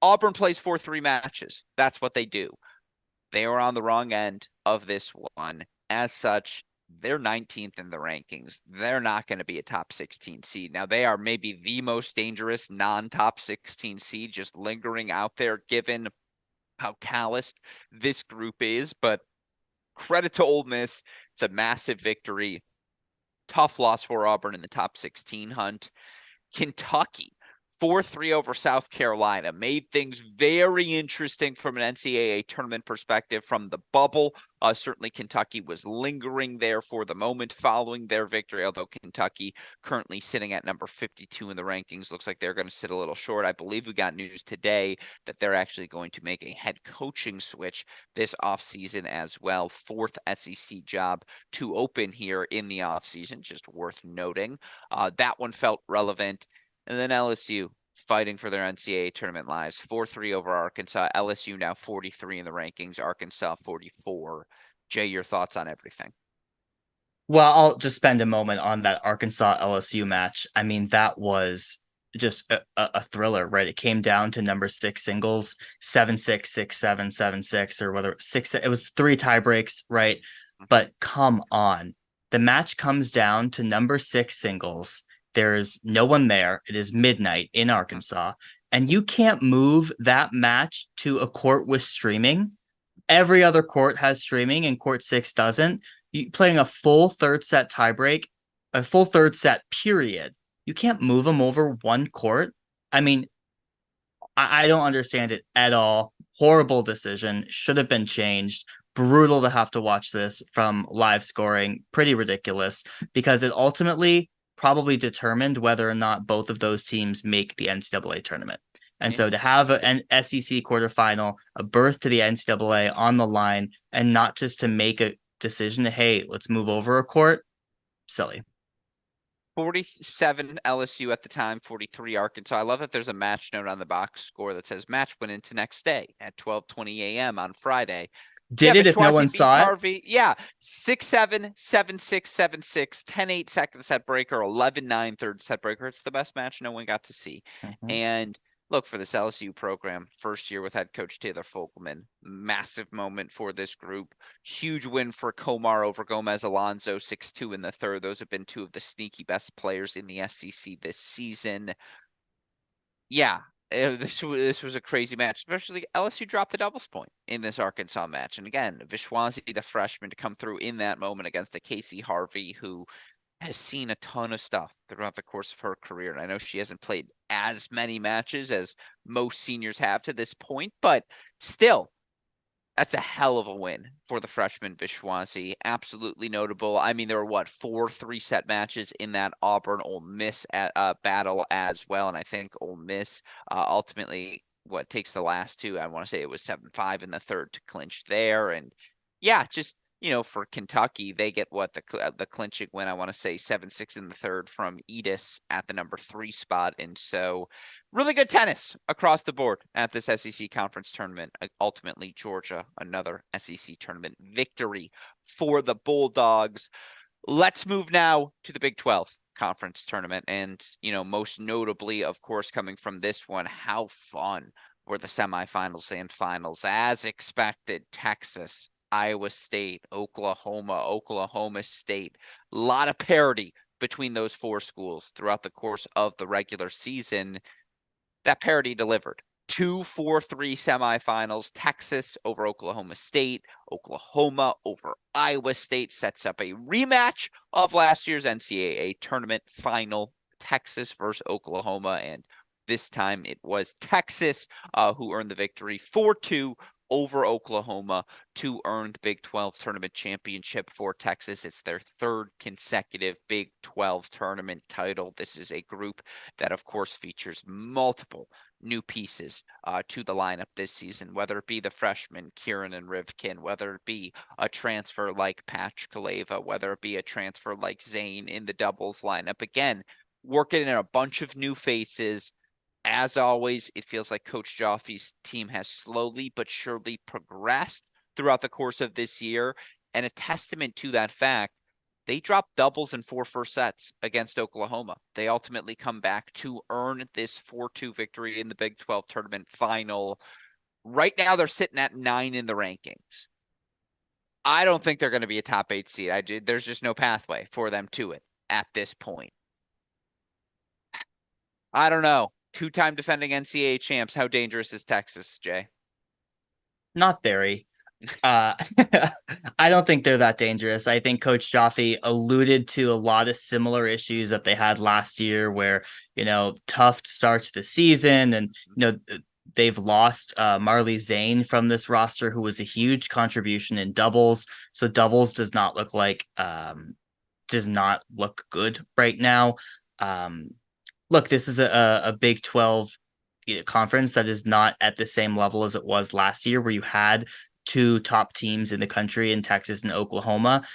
Auburn plays 4-3 matches. That's what they do. They were on the wrong end of this one. As such, they're 19th in the rankings. They're not going to be a top 16 seed. Now, they are maybe the most dangerous non-top 16 seed just lingering out there, given how calloused this group is. But credit to Ole Miss. It's a massive victory. Tough loss for Auburn in the top 16 hunt. Kentucky 4-3 over South Carolina made things very interesting from an NCAA tournament perspective from the bubble. Certainly Kentucky was lingering there for the moment following their victory, although Kentucky currently sitting at number 52 in the rankings. Looks like they're going to sit a little short. I believe we got news today that they're actually going to make a head coaching switch this offseason as well. 4th SEC job to open here in the offseason, just worth noting. That one felt relevant. And then LSU fighting for their NCAA tournament lives. 4-3 over Arkansas. LSU now 43 in the rankings. Arkansas 44. Jay, your thoughts on everything? Well, I'll just spend a moment on that Arkansas LSU match. I mean, that was just a thriller, right? It came down to number 6 singles, 7-6, 6-7, 7-6, or whether 6, it was 3 tie breaks, right? But come on. The match comes down to number 6 singles. There's no one there. It is midnight in Arkansas, and you can't move that match to a court with streaming. Every other court has streaming, and court 6 doesn't. You playing a full third set tiebreak, a full third set period. You can't move them over one court. I mean, I don't understand it at all. Horrible decision. Should have been changed. brutal to have to watch this from live scoring, pretty ridiculous, because it ultimately probably determined whether or not both of those teams make the NCAA tournament. And Yeah. so to have an SEC quarterfinal, a berth to the NCAA on the line, and not just to make a decision to, hey, let's move over a court, silly. 47 LSU at the time, 43 Arkansas. I love that there's a match note on the box score that says match went into next day at 12:20 a.m. on Friday. Yeah, Did it if no one Vishwazi beats saw it? Harvey. Yeah, 6-7, 7-6, 7-6, 10-8 second set breaker, 11-9 third set breaker. It's the best match no one got to see. Mhm. And look, for this LSU program, first year with head coach Taylor Folkman, massive moment for this group. Huge win for Komar over Gomez Alonso, 6-2 in the third. Those have been two of the sneaky best players in the SEC this season. Yeah, this was a crazy match, especially LSU dropped the doubles point in this Arkansas match. And again, Vishwazi, the freshman, to come through in that moment against a Casey Harvey, who has seen a ton of stuff throughout the course of her career. And I know she hasn't played as many matches as most seniors have to this point, but still, that's a hell of a win for the freshman Vishwazi. Absolutely notable. I mean, there were what, 4 3-set matches in that Auburn Ole Miss battle as well, and I think Ole Miss ultimately what takes the last two. I want to say it was 7-5 in the third to clinch there, and yeah, just for Kentucky, they get what the clinching win. I want to say 7-6 in the third from Edis at the number 3 spot, and so really good tennis across the board at this SEC conference tournament. Ultimately, Georgia, another SEC tournament victory for the Bulldogs. Let's move now to the Big 12 conference tournament. And, most notably, of course, coming from this one, how fun were the semifinals and finals? As expected, Texas, Iowa State, Oklahoma State. A lot of parity between those 4 schools throughout the course of the regular season. That parity delivered. 2-4-3 semifinals. Texas over Oklahoma State. Oklahoma over Iowa State sets up a rematch of last year's NCAA tournament final. Texas versus Oklahoma. And this time it was Texas who earned the victory 4-2 over Oklahoma to earn the Big 12 tournament championship for Texas. It's their 3rd consecutive Big 12 tournament title. This is a group that, of course, features multiple new pieces to the lineup this season, whether it be the freshmen, Kieran and Rivkin, whether it be a transfer like Patch Kaleva, whether it be a transfer like Zane in the doubles lineup. Again, working in a bunch of new faces. As always, it feels like Coach Joffe's team has slowly but surely progressed throughout the course of this year. And a testament to that fact, they dropped doubles in 4 first sets against Oklahoma. They ultimately come back to earn this 4-2 victory in the Big 12 tournament final. Right now, they're sitting at 9 in the rankings. I don't think they're going to be a top 8 seed. There's just no pathway for them to it at this point. I don't know. 2-time defending NCAA champs. How dangerous is Texas, Jay? Not very. Uh, I don't think they're that dangerous. I think Coach Joffe alluded to a lot of similar issues that they had last year, where tough starts the season, and they've lost Marley Zane from this roster, who was a huge contribution in doubles. So doubles does not look good right now. Look, this is a Big 12 conference that is not at the same level as it was last year, where you had 2 top teams in the country in Texas and Oklahoma.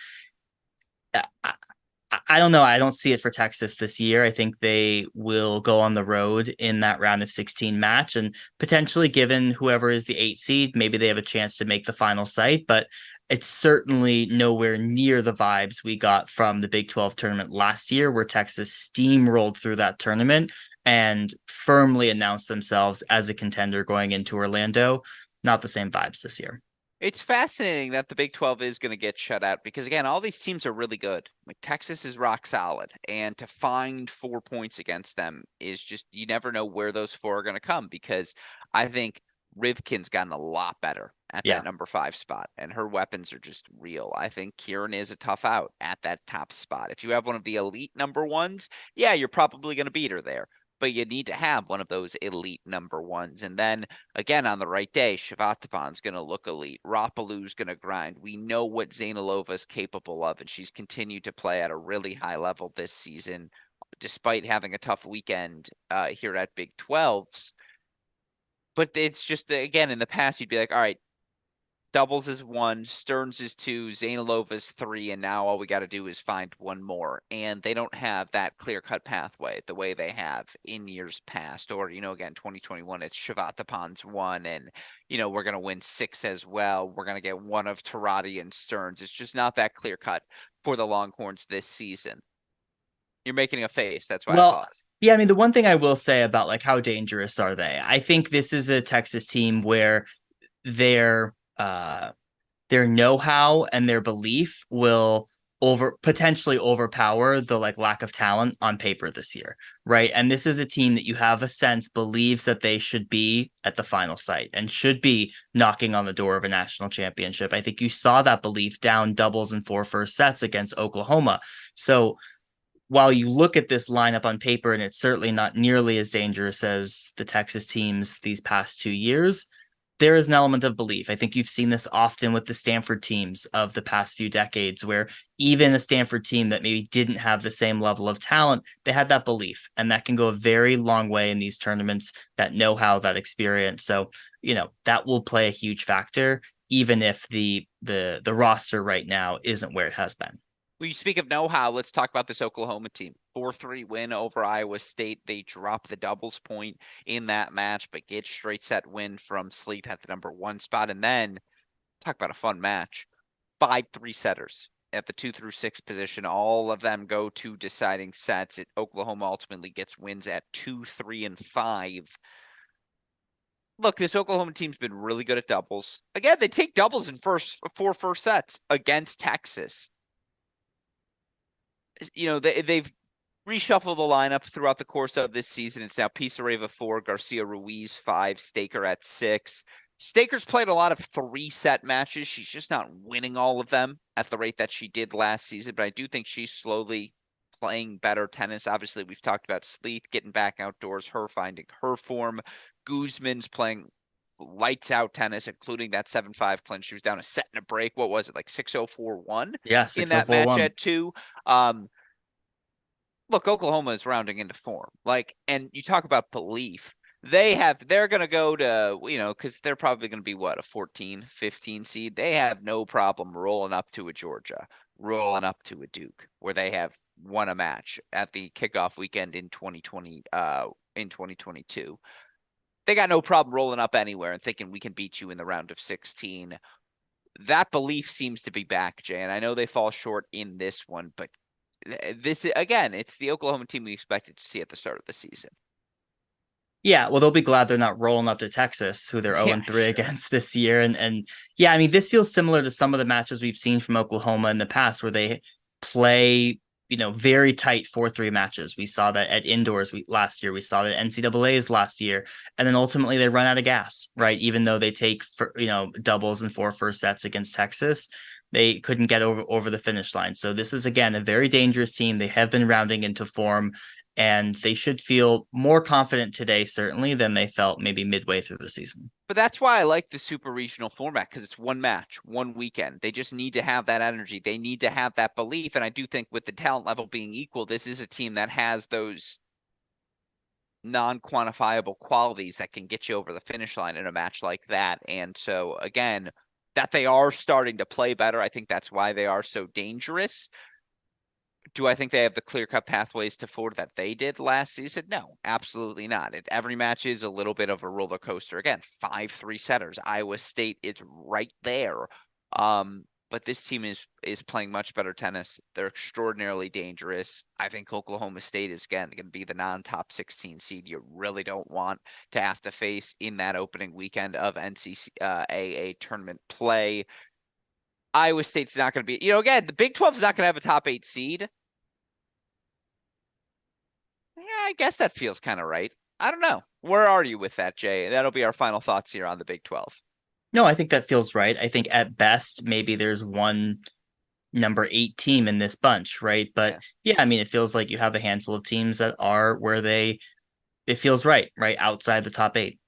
I don't know. I don't see it for Texas this year. I think they will go on the road in that round of 16 match, and potentially, given whoever is the 8 seed, maybe they have a chance to make the final site, but it's certainly nowhere near the vibes we got from the Big 12 tournament last year, where Texas steamrolled through that tournament and firmly announced themselves as a contender going into Orlando. Not the same vibes this year. It's fascinating that the Big 12 is going to get shut out because, again, all these teams are really good. Like, Texas is rock solid, and to find 4 points against them is just, you never know where those 4 are going to come, because I think Rivkin's gotten a lot better at Yeah. that number 5 spot, and her weapons are just real. I think Kieran is a tough out at that top spot. If you have one of the elite number 1s, yeah, you're probably going to beat her there. but you need to have one of those elite number ones. And then again, on the right day, Shivatapan's going to look elite. Rapalu's going to grind. We know what Zainalova is capable of, and she's continued to play at a really high level this season, despite having a tough weekend here at Big 12s. But it's just, again, in the past, you'd be like, all right, doubles is 1, Stearns is 2, Zainalova is 3, and now all we got to do is find one more. And they don't have that clear-cut pathway the way they have in years past. Or, again, 2021, it's Shivatapan's 1, and, we're going to win 6 as well. We're going to get one of Tarati and Stearns. It's just not that clear-cut for the Longhorns this season. You're making a face. That's why I Well, paused. yeah, I mean, the one thing I will say about like how dangerous are they? I think this is a Texas team where their their know-how and their belief will potentially overpower the like lack of talent on paper this year, right? And this is a team that you have a sense believes that they should be at the final site and should be knocking on the door of a national championship. I think you saw that belief down doubles and 4 first sets against Oklahoma. So while you look at this lineup on paper and it's certainly not nearly as dangerous as the Texas teams these past 2 years, there is an element of belief. I think you've seen this often with the Stanford teams of the past few decades, where even a Stanford team that maybe didn't have the same level of talent, they had that belief, and that can go a very long way in these tournaments, that know-how, that experience. So, that will play a huge factor, even if the roster right now isn't where it has been. Well, you speak of know-how, let's talk about this Oklahoma team. 4-3 win over Iowa State. They drop the doubles point in that match, but get straight set win from Sleet at the number 1 spot. And then, talk about a fun match. 5 3-setters at the 2 through 6 position. All of them go to deciding sets. Oklahoma ultimately gets wins at 2, 3, and 5. Look, this Oklahoma team's been really good at doubles. Again, they take doubles in 4 first sets against Texas. They've reshuffled the lineup throughout the course of this season. It's now Pisareva 4, Garcia Ruiz 5, Staker at 6. Staker's played a lot of 3-set matches. She's just not winning all of them at the rate that she did last season, but I do think she's slowly playing better tennis. Obviously, we've talked about Sleeth getting back outdoors, her finding her form. Guzman's playing lights out tennis, including that 7-5 clinch. She was down a set and a break. What was it, like 6-0-4-1? Yeah, In that match 6-0-4-1. at 2. Look, Oklahoma is rounding into form. And you talk about belief. They're going to go to, because they're probably going to be a 14, 15 seed. They have no problem rolling up to a Georgia, rolling up to a Duke, where they have won a match at the kickoff weekend in 2022. They got no problem rolling up anywhere and thinking we can beat you in the round of 16. That belief seems to be back, Jay. And I know they fall short in this one, but this, again, it's the Oklahoma team we expected to see at the start of the season. Yeah, well, they'll be glad they're not rolling up to Texas, who they're 0-3 against this year. And yeah, I mean, this feels similar to some of the matches we've seen from Oklahoma in the past, where they play, very tight 4-3 matches. We saw that at indoors last year. We saw that at NCAA's last year, and then ultimately they run out of gas, right? Even though they take doubles and 4 first sets against Texas, they couldn't get over the finish line. So this is, again, a very dangerous team. They have been rounding into form, and they should feel more confident today, certainly, than they felt maybe midway through the season. But that's why I like the super regional format, because it's one match, one weekend. They just need to have that energy. They need to have that belief. And I do think with the talent level being equal, this is a team that has those non-quantifiable qualities that can get you over the finish line in a match like that. And so, again, that they are starting to play better. I think that's why they are so dangerous. Do I think they have the clear-cut pathways to forward that they did last season? No, absolutely not. Every match is a little bit of a roller coaster. Again, 5 3-setters. Iowa State, it's right there. But this team is playing much better tennis. They're extraordinarily dangerous. I think Oklahoma State is, again, going to be the non-top 16 seed you really don't want to have to face in that opening weekend of NCAA tournament play. Iowa State's not going to be, again, the Big 12 is not going to have a top 8 seed. Yeah, I guess that feels kind of right. I don't know. Where are you with that, Jay? That'll be our final thoughts here on the Big 12. No, I think that feels right. I think at best, maybe there's one number 8 team in this bunch, right? But yeah, I mean, it feels like you have a handful of teams that are where they it feels right outside the top 8.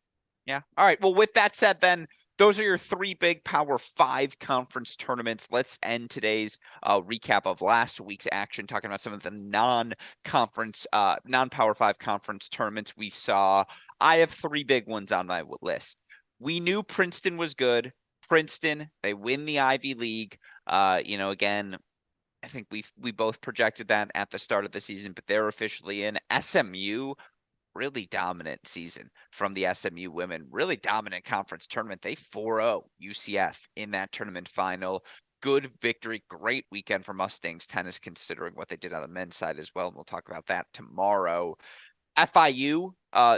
Yeah. All right. Well, with that said, then those are your three big Power Five conference tournaments. Let's end today's recap of last week's action, talking about some of the non-conference, non-Power Five conference tournaments we saw. I have three big ones on my list. We knew Princeton was good. Princeton, they win the Ivy League. Again, I think we both projected that at the start of the season, but they're officially in. SMU, really dominant season from the SMU women, really dominant conference tournament. They 4-0 UCF in that tournament final. Good victory, great weekend for Mustangs tennis, considering what they did on the men's side as well. And we'll talk about that tomorrow. FIU,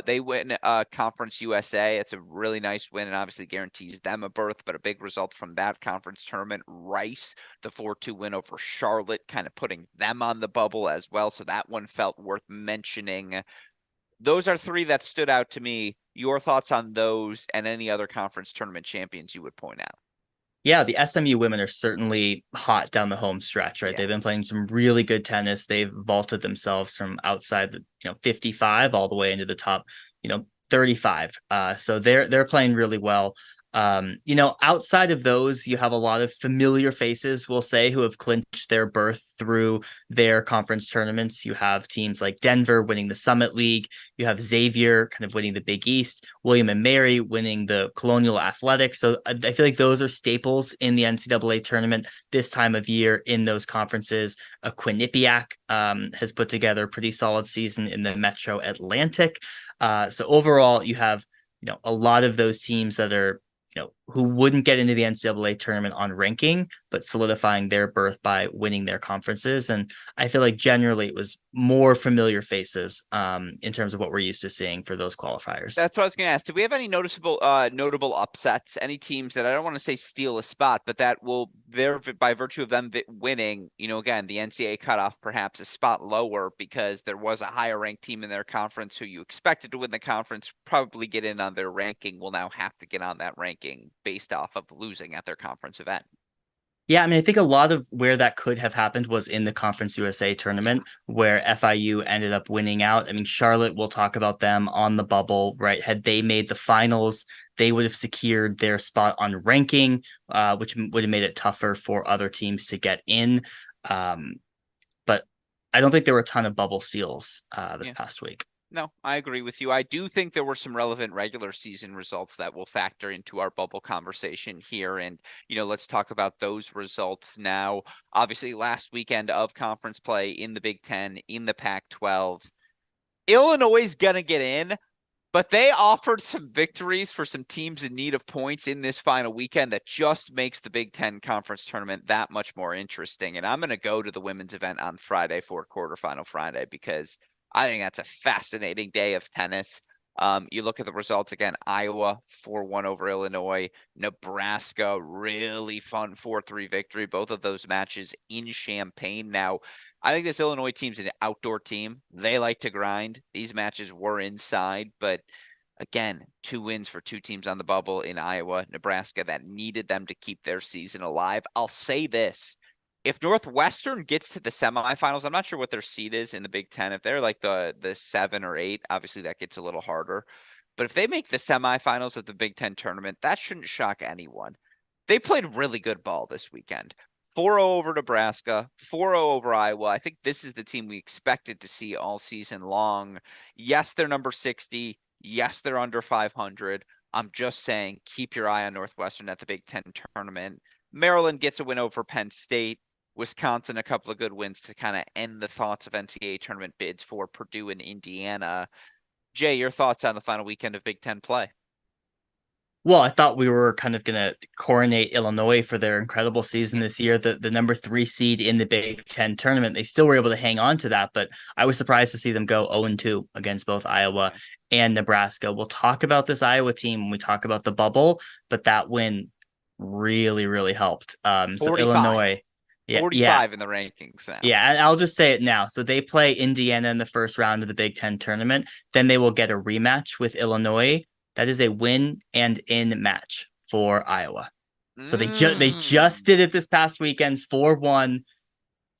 they win Conference USA. It's a really nice win and obviously guarantees them a berth, but a big result from that conference tournament. Rice, the 4-2 win over Charlotte, kind of putting them on the bubble as well. So that one felt worth mentioning. Those are three that stood out to me. Your thoughts on those and any other conference tournament champions you would point out? Yeah, the SMU women are certainly hot down the home stretch, right? Yeah. They've been playing some really good tennis. They've vaulted themselves from outside the 55 all the way into the top 35. So they're playing really well. Outside of those, you have a lot of familiar faces, we'll say, who have clinched their berth through their conference tournaments. You have teams like Denver winning the Summit League. You have Xavier kind of winning the Big East, William and Mary winning the Colonial Athletics. So I feel like those are staples in the NCAA tournament this time of year in those conferences. Quinnipiac has put together a pretty solid season in the Metro Atlantic. So overall, you have a lot of those teams that are who wouldn't get into the NCAA tournament on ranking, but solidifying their berth by winning their conferences. And I feel like generally it was more familiar faces in terms of what we're used to seeing for those qualifiers. That's what I was going to ask. Do we have any notable upsets? Any teams that I don't want to say steal a spot, but that will there by virtue of them winning? Again, the NCAA cutoff perhaps a spot lower because there was a higher ranked team in their conference who you expected to win the conference, probably get in on their ranking. Will now have to get on that ranking based off of losing at their conference event. Yeah, I mean, I think a lot of where that could have happened was in the Conference USA tournament where FIU ended up winning out. I mean, Charlotte, we'll talk about them on the bubble, right? Had they made the finals, they would have secured their spot on ranking, which would have made it tougher for other teams to get in. But I don't think there were a ton of bubble steals this past week. No, I agree with you. I do think there were some relevant regular season results that will factor into our bubble conversation here. And, let's talk about those results now. Obviously, last weekend of conference play in the Big Ten, in the Pac-12, Illinois is going to get in, but they offered some victories for some teams in need of points in this final weekend that just makes the Big Ten conference tournament that much more interesting. And I'm going to go to the women's event on Friday for quarterfinal Friday because I think that's a fascinating day of tennis. You look at the results again, Iowa 4-1 over Illinois, Nebraska, really fun 4-3 victory. Both of those matches in Champaign. Now, I think this Illinois team's an outdoor team. They like to grind. These matches were inside, but again, 2 wins for 2 teams on the bubble in Iowa, Nebraska that needed them to keep their season alive. I'll say this. If Northwestern gets to the semifinals, I'm not sure what their seed is in the Big Ten. If they're like the 7 or 8, obviously that gets a little harder. But if they make the semifinals of the Big Ten tournament, that shouldn't shock anyone. They played really good ball this weekend. 4-0 over Nebraska, 4-0 over Iowa. I think this is the team we expected to see all season long. Yes, they're number 60. Yes, they're under 500. I'm just saying, keep your eye on Northwestern at the Big Ten tournament. Maryland gets a win over Penn State. Wisconsin, a couple of good wins to kind of end the thoughts of NCAA tournament bids for Purdue and Indiana. Jay, your thoughts on the final weekend of Big Ten play? Well, I thought we were kind of going to coronate Illinois for their incredible season this year, the number 3 seed in the Big Ten tournament. They still were able to hang on to that, but I was surprised to see them go 0-2 against both Iowa and Nebraska. We'll talk about this Iowa team when we talk about the bubble, but that win really, really helped. So Illinois, 45 in the rankings now. Yeah, and I'll just say it now. So they play Indiana in the first round of the Big Ten tournament. Then they will get a rematch with Illinois. That is a win and in match for Iowa. So they just did it this past weekend, 4-1.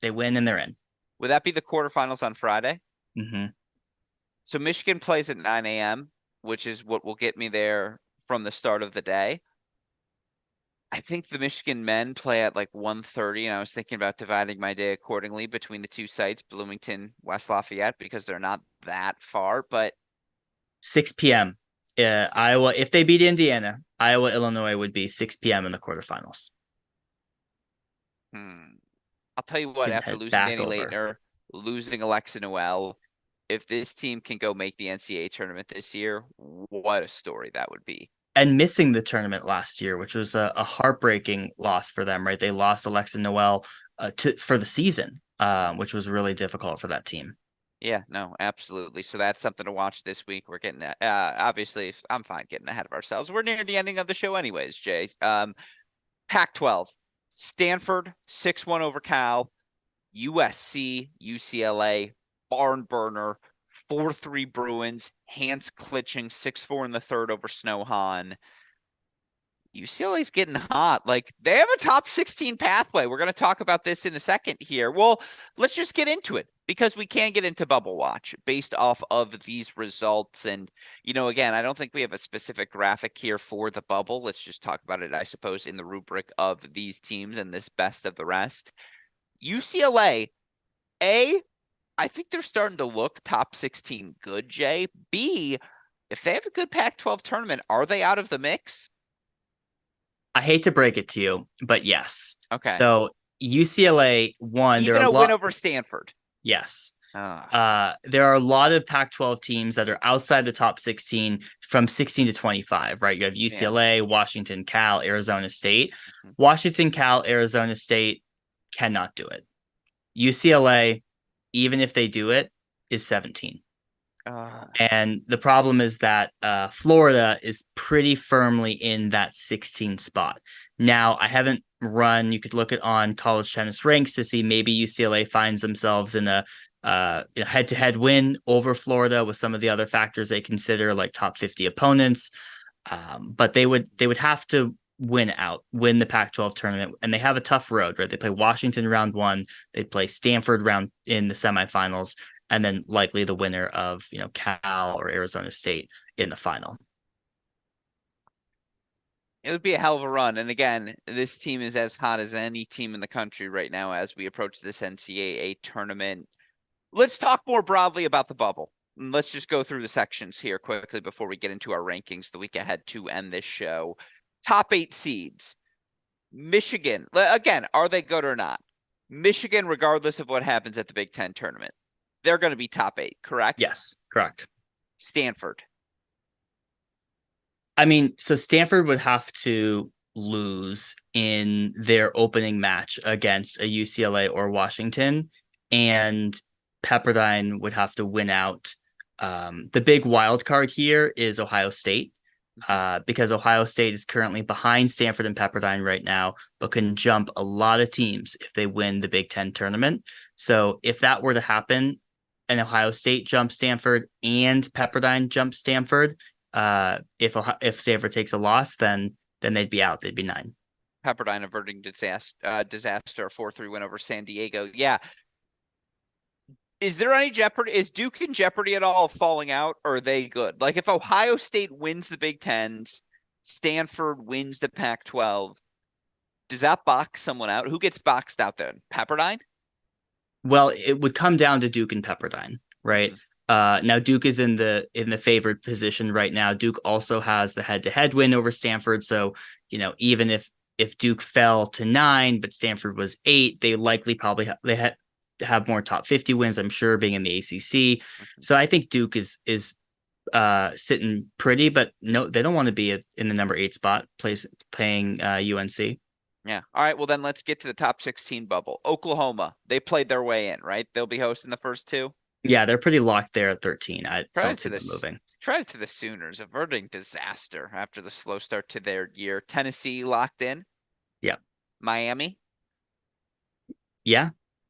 They win and they're in. Would that be the quarterfinals on Friday? Mm-hmm. So Michigan plays at 9 a.m., which is what will get me there from the start of the day. I think the Michigan men play at like 1:30, and I was thinking about dividing my day accordingly between the two sites, Bloomington, West Lafayette, because they're not that far. But 6 p.m. Iowa, if they beat Indiana, Iowa, Illinois would be 6 p.m. in the quarterfinals. I'll tell you what, Can after head losing back Danny over. Leitner, losing Ellesse Noel, if this team can go make the NCAA tournament this year, what a story that would be. And missing the tournament last year, which was a heartbreaking loss for them, right? They lost Alexa Noel for the season, which was really difficult for that team. Yeah, no, absolutely. So that's something to watch this week. We're getting obviously I'm fine getting ahead of ourselves. We're near the ending of the show anyways, Jay. Pac-12. Stanford 6-1 over Cal. USC, UCLA, barn burner, 4-3 Bruins, Hans Klitsching 6-4 in the third over Snowhahn. UCLA's getting hot. Like they have a top 16 pathway. We're going to talk about this in a second here. Well, let's just get into it because we can get into bubble watch based off of these results. And, again, I don't think we have a specific graphic here for the bubble. Let's just talk about it, I suppose, in the rubric of these teams and this best of the rest. UCLA, I think they're starting to look top 16 good, Jay. B, if they have a good Pac-12 tournament, are they out of the mix? I hate to break it to you, but yes. Okay. So UCLA won. There are Even a a win lot. over Stanford. Yes. Ah, There are a lot of Pac-12 teams that are outside the top 16 from 16 to 25, right? You have yeah. UCLA, Washington, Cal, Arizona State. Mhm. Washington, Cal, Arizona State cannot do it. UCLA, even if they do it, is 17. Ah, And the problem is that Florida is pretty firmly in that 16 spot. Now, I haven't run, you could look at on college tennis ranks to see maybe UCLA finds themselves in a head-to-head win over Florida with some of the other factors they consider, like top 50 opponents. But they would have to win the Pac-12 tournament, and they have a tough road, right? They play Washington round one, they play Stanford round in the semifinals, and then likely the winner of Cal or Arizona State in the final. it would be a hell of a run. And again, this team is as hot as any team in the country right now as we approach this NCAA tournament. Let's talk more broadly about the bubble. Let's just go through the sections here quickly before we get into our rankings the week ahead to end this show. Top 8 seeds. Michigan, again, are they good or not? Michigan, regardless of what happens at the Big Ten tournament, they're going to be top 8, correct? Yes, correct. Stanford. I mean, so Stanford would have to lose in their opening match against a UCLA or Washington, and Pepperdine would have to win out. The big wild card here is Ohio State, because Ohio State is currently behind Stanford and Pepperdine right now, but can jump a lot of teams if they win the Big Ten tournament. So if that were to happen, and Ohio State jumps Stanford and Pepperdine jumps Stanford, if Stanford takes a loss, then they'd be out. They'd be 9. Pepperdine averting disaster, 4-3 win over San Diego. Yeah. Is there any jeopardy? Is Duke in jeopardy at all of falling out, or are they good? Like if Ohio State wins the Big Tens, Stanford wins the Pac-12, does that box someone out? Who gets boxed out then? Pepperdine? Well, it would come down to Duke and Pepperdine, right? Now Duke is in the favored position right now. Duke also has the head-to-head win over Stanford, so even if Duke fell to 9, but Stanford was 8, they likely probably have more top 50 wins, I'm sure, being in the ACC. So I think Duke is sitting pretty, but no, they don't want to be in the number 8 spot, playing UNC. Yeah. All right. Well, then let's get to the top 16 bubble. Oklahoma, they played their way in, right? They'll be hosting the first 2. Yeah, they're pretty locked there at 13. I don't see them moving. Credit to the Sooners, averting disaster after the slow start to their year. Tennessee locked in. Yeah. Miami. Yeah.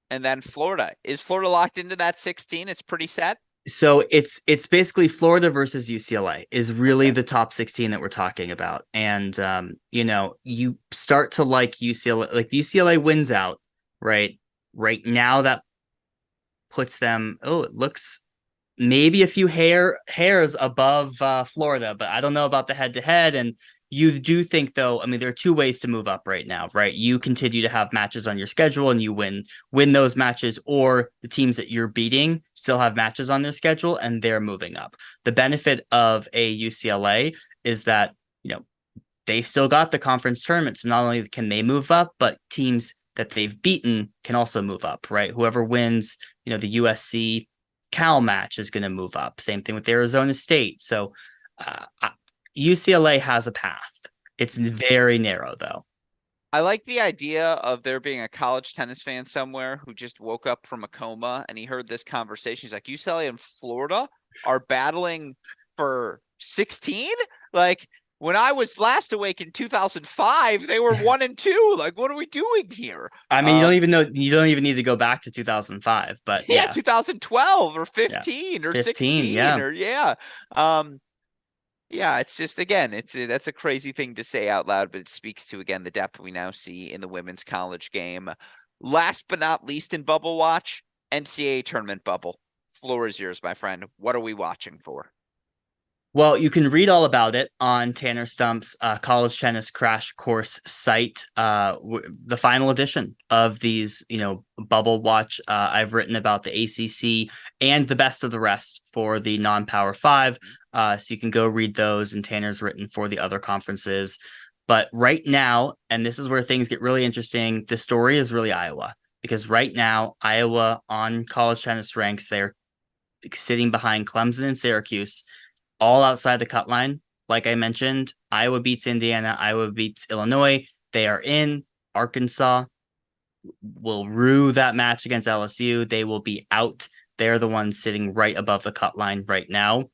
And then Florida. Is Florida locked into that 16? It's pretty set. So it's basically Florida versus UCLA is really the top 16 that we're talking about. And you start to like UCLA, like UCLA wins out, right? Right now that puts them, it looks maybe a few hairs above Florida, but I don't know about the head to head. And you do think though, I mean, there are two ways to move up right now, right? You continue to have matches on your schedule and you win those matches, or the teams that you're beating still have matches on their schedule and they're moving up. The benefit of a UCLA is that, they still got the conference tournament. So not only can they move up, but teams that they've beaten can also move up, right? Whoever wins, the USC Cal match is going to move up. Same thing with Arizona State. So UCLA has a path. It's very narrow, though. I like the idea of there being a college tennis fan somewhere who just woke up from a coma and he heard this conversation. He's like, UCLA and Florida are battling for 16? Like, when I was last awake in 2005, they were 1-2. Like, what are we doing here? I mean, you don't even need to go back to 2005, but Yeah, yeah, 2012 or yeah, 15 or 15, 16 yeah. or yeah. Yeah, it's just again, that's a crazy thing to say out loud, but it speaks to again the depth we now see in the women's college game. Last but not least in Bubble Watch, NCAA tournament bubble. Floor is yours, my friend. What are we watching for? Well, you can read all about it on Tanner Stump's college tennis crash course site. The final edition of these, bubble watch. I've written about the ACC and the best of the rest for the non-power five. So you can go read those, and Tanner's written for the other conferences. But right now, and this is where things get really interesting, the story is really Iowa, because right now, Iowa on college tennis ranks, they're sitting behind Clemson and Syracuse, all outside the cut line. Like I mentioned, Iowa beats Indiana, Iowa beats Illinois. They are in. Arkansas will rue that match against LSU. They will be out. They're the ones sitting right above the cut line right now.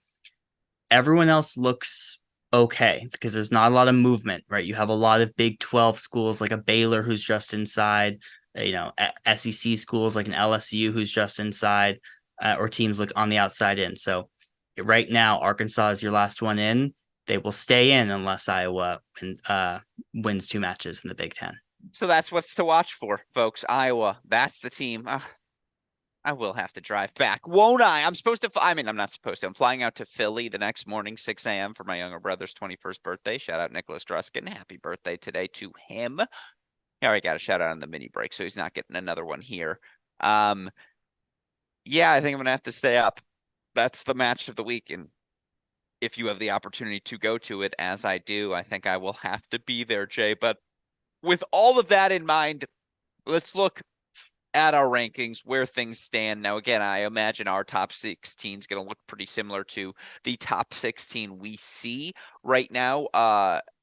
Everyone else looks okay because there's not a lot of movement, right? You have a lot of Big 12 schools like a Baylor who's just inside, SEC schools like an LSU who's just inside, or teams look on the outside in. So right now, Arkansas is your last one in. They will stay in unless Iowa wins two matches in the Big Ten. So that's what's to watch for, folks. Iowa, that's the team. I will have to drive back, won't I? I'm supposed to. I mean, I'm not supposed to. I'm flying out to Philly the next morning, 6 a.m. for my younger brother's 21st birthday. Shout out Nicholas Gruskin. Happy birthday today to him. He already got a shout out on the mini break, so he's not getting another one here. Yeah, I think I'm gonna have to stay up. That's the match of the week, and if you have the opportunity to go to it, as I do, I think I will have to be there, Jay. But with all of that in mind, let's look at our rankings, where things stand. Now, again, I imagine our top 16 is going to look pretty similar to the top 16 we see right now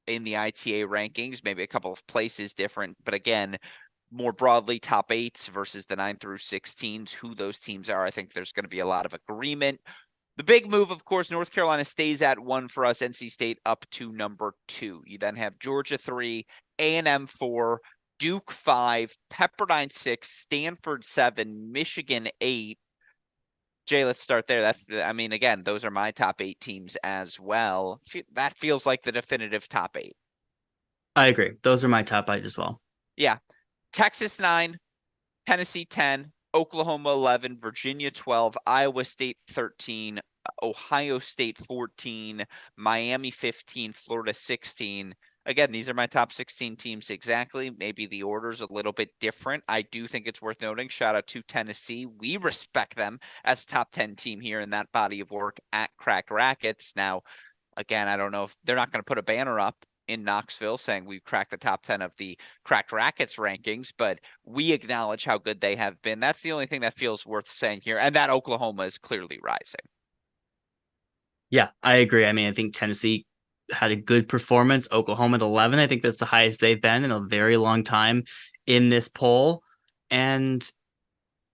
in the ITA rankings, maybe a couple of places different. But again, more broadly, top eights versus the 9 through 16s, who those teams are. I think there's going to be a lot of agreement. The big move, of course, North Carolina stays at 1 for us, NC State up to number 2. You then have Georgia 3, A&M 4, Duke 5, Pepperdine 6, Stanford 7, Michigan 8. Jay, let's start there. Again, those are my top 8 teams as well. That feels like the definitive top 8. I agree. Those are my top 8 as well. Yeah. Texas 9, Tennessee 10, Oklahoma 11, Virginia 12, Iowa State 13, Ohio State 14, Miami 15, Florida 16. Again, these are my top 16 teams exactly. Maybe the order's a little bit different. I do think it's worth noting. Shout out to Tennessee. We respect them as a top 10 team here in that body of work at Cracked Racquets. Now, again, I don't know if they're not going to put a banner up in Knoxville saying we've cracked the top 10 of the Cracked Racquets rankings, but we acknowledge how good they have been. That's the only thing that feels worth saying here. And that Oklahoma is clearly rising. Yeah, I agree. I mean, I think Tennessee had a good performance. Oklahoma at 11. I think that's the highest they've been in a very long time in this poll. And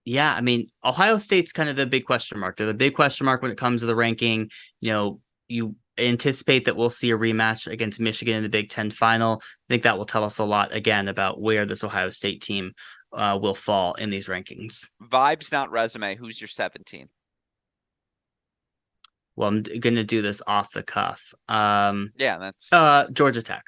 yeah, I mean, Ohio State's kind of the big question mark. They're the big question mark when it comes to the ranking. You anticipate that we'll see a rematch against Michigan in the Big Ten final. I think that will tell us a lot again about where this Ohio State team will fall in these rankings. Vibes, not resume. Who's your 17? Well, I'm going to do this off the cuff. Yeah, that's Georgia Tech.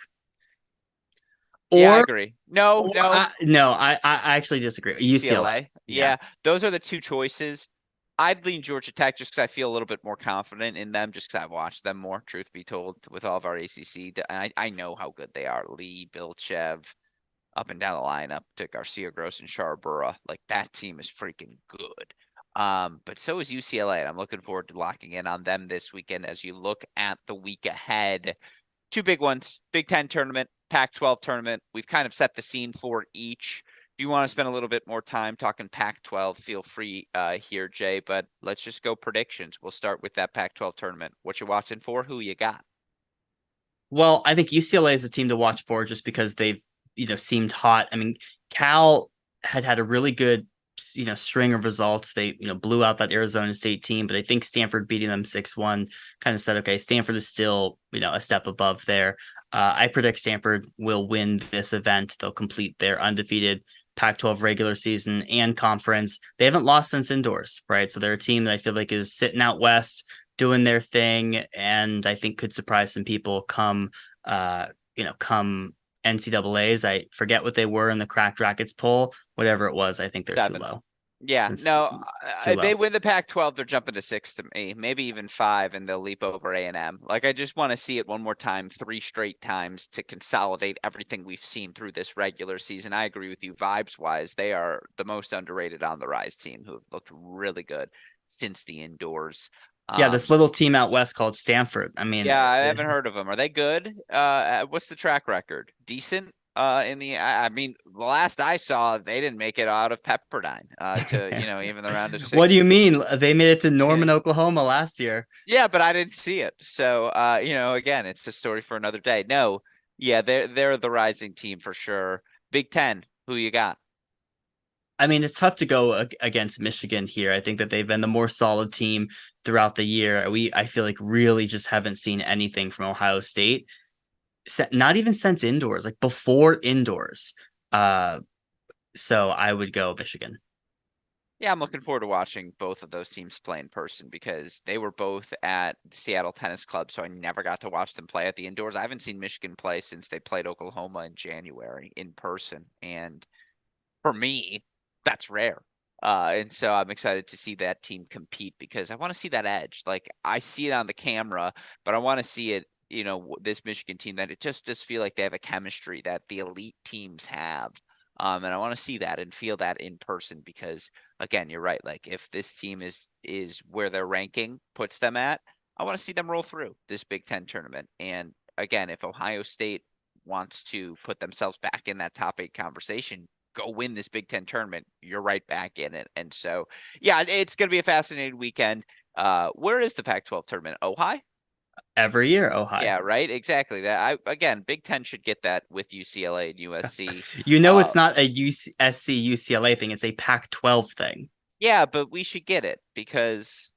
Yeah, I agree. No. I actually disagree. UCLA. Yeah, those are the two choices. I'd lean Georgia Tech just because I feel a little bit more confident in them, just because I've watched them more, truth be told, with all of our ACC. I know how good they are. Lee, Bilchev, up and down the lineup to Garcia, Gross, and Charborough. Like that team is freaking good. But so is UCLA, and I'm looking forward to locking in on them this weekend. As you look at the week ahead, two big ones: Big Ten tournament, Pac-12 tournament. We've kind of set the scene for each. If you want to spend a little bit more time talking Pac-12, feel free here, Jay. But let's just go predictions. We'll start with that Pac-12 tournament. What you watching for? Who you got? Well, I think UCLA is a team to watch for just because they've, seemed hot. I mean, Cal had a really good, string of results. They, blew out that Arizona State team, but I think Stanford beating them 6-1 kind of said, okay, Stanford is still, a step above there. I predict Stanford will win this event. They'll complete their undefeated Pac-12 regular season and conference. They haven't lost since indoors, right? So they're a team that I feel like is sitting out west, doing their thing, and I think could surprise some people come NCAAs. I forget what they were in the Cracked Racquets poll, whatever it was. I think they're too 7. low. Yeah, Since no, too they low. win the Pac-12, they're jumping to 6 to me, maybe even 5, and they'll leap over A&M. Like, I just want to see it one more time, 3 straight times to consolidate everything we've seen through this regular season. I agree with you, vibes-wise, they are the most underrated on the rise team who have looked really good since the indoors. Yeah, this So little team out west called Stanford. I mean, yeah, I haven't heard of them. Are they good? What's the track record? Decent? I mean, the last I saw, they didn't make it out of Pepperdine, to, even the round of what do you 16. mean? They made it to Yeah. Norman, Oklahoma last year. Yeah, but I didn't see it. So, again, it's a story for another day. No, yeah, they're the rising team for sure. Big Ten, who you got? I mean, it's tough to go against Michigan here. I think that they've been the more solid team throughout the year. I feel like really just haven't seen anything from Ohio State. Not even since indoors, like before indoors. Uh, so I would go Michigan. Yeah, I'm looking forward to watching both of those teams play in person because they were both at the Seattle Tennis Club, so I never got to watch them play at the indoors. I haven't seen Michigan play since they played Oklahoma in January in person, and for me, that's rare. And so I'm excited to see that team compete because I want to see that edge. Like I see it on the camera, but I want to see it, this Michigan team that it just does feel like they have a chemistry that the elite teams have. And I want to see that and feel that in person because again, you're right. Like if this team is where their ranking puts them at, I want to see them roll through this Big Ten tournament. And again, if Ohio State wants to put themselves back in that top 8 conversation, go win this Big Ten tournament, you're right back in it. And so, yeah, it's going to be a fascinating weekend. Where is the Pac-12 tournament? Ojai? Every year, Ohio. Yeah, right. Exactly. That again, Big Ten should get that with UCLA and USC. It's not a USC UCLA thing; it's a Pac-12 thing. Yeah, but we should get it because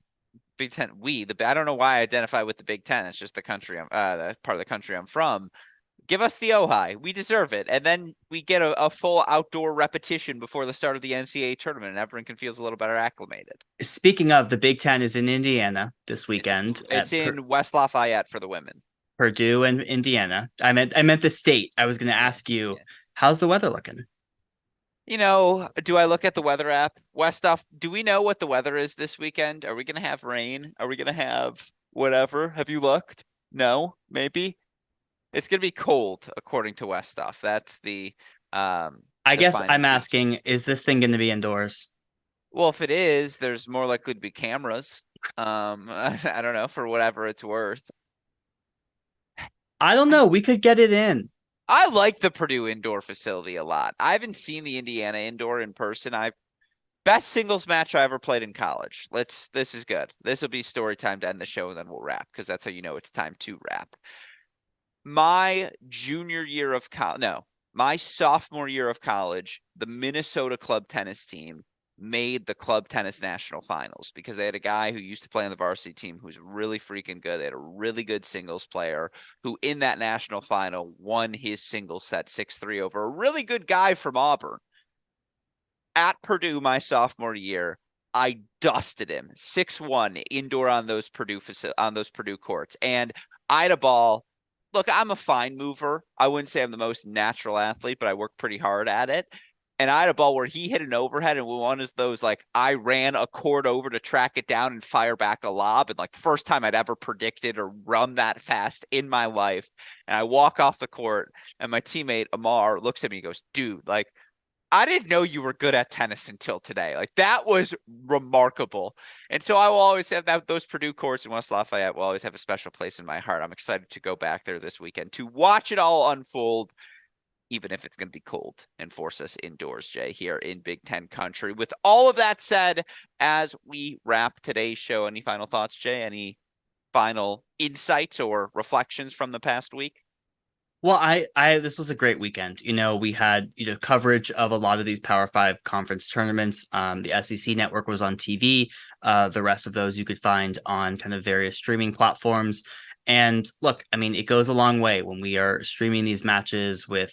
Big Ten. I don't know why I identify with the Big Ten. It's just the country. The part of the country I'm from. Give us the Ojai. We deserve it. And then we get a full outdoor repetition before the start of the NCAA tournament, and everyone can feel a little better acclimated. Speaking of, the Big Ten is in Indiana this It's weekend it's at in West Lafayette for the women. Purdue and Indiana. I meant the state. I was going to Yeah, ask you, yeah. how's the weather looking? Do I look at the weather app? West off. Do we know what the weather is this weekend? Are we gonna have rain? Are we gonna have whatever? Have you looked? No, maybe. It's gonna be cold according to West off. That's the I guess defining I'm feature. asking, is this thing going to be indoors? Well, if it is, there's more likely to be cameras. I don't know, for whatever it's worth. I don't know. We could get it in. I like the Purdue indoor facility a lot. I haven't seen the Indiana indoor in person. I Best singles match I ever played in college. This is good. This will be story time to end the show, and then we'll wrap because that's how you know it's time to wrap. My junior year of college, no, my sophomore year of college, the Minnesota club tennis team made the club tennis national finals because they had a guy who used to play on the varsity team who's really freaking good. They had a really good singles player who in that national final won his singles set 6-3 over a really good guy from Auburn. At Purdue my sophomore year, I dusted him 6-1 indoor on those Purdue courts. And I had a ball. Look, I'm a fine mover. I wouldn't say I'm the most natural athlete, but I work pretty hard at it. and I had a ball where he hit an overhead, and one of those, like, I ran a court over to track it down and fire back a lob. And like, first time I'd ever predicted or run that fast in my life. And I walk off the court, and my teammate Amar looks at me and goes, dude, like, I didn't know you were good at tennis until today. Like, that was remarkable. And so I will always have those Purdue courts in West Lafayette will always have a special place in my heart. I'm excited to go back there this weekend to watch it all unfold, even if it's going to be cold and force us indoors, Jay, here in Big Ten country. With all of that said, as we wrap today's show, any final thoughts, Jay? Any final insights or reflections from the past week? Well, this was a great weekend. We had, coverage of a lot of these Power Five conference tournaments. The SEC network was on TV. The rest of those you could find on kind of various streaming platforms. And look, I mean, it goes a long way when we are streaming these matches with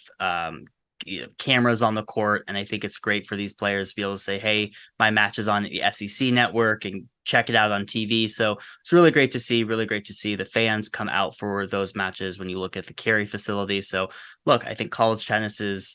cameras on the court. And I think it's great for these players to be able to say, hey, my match is on the SEC network and check it out on TV. So it's really great to see the fans come out for those matches when you look at the Cary facility. So look, I think college tennis is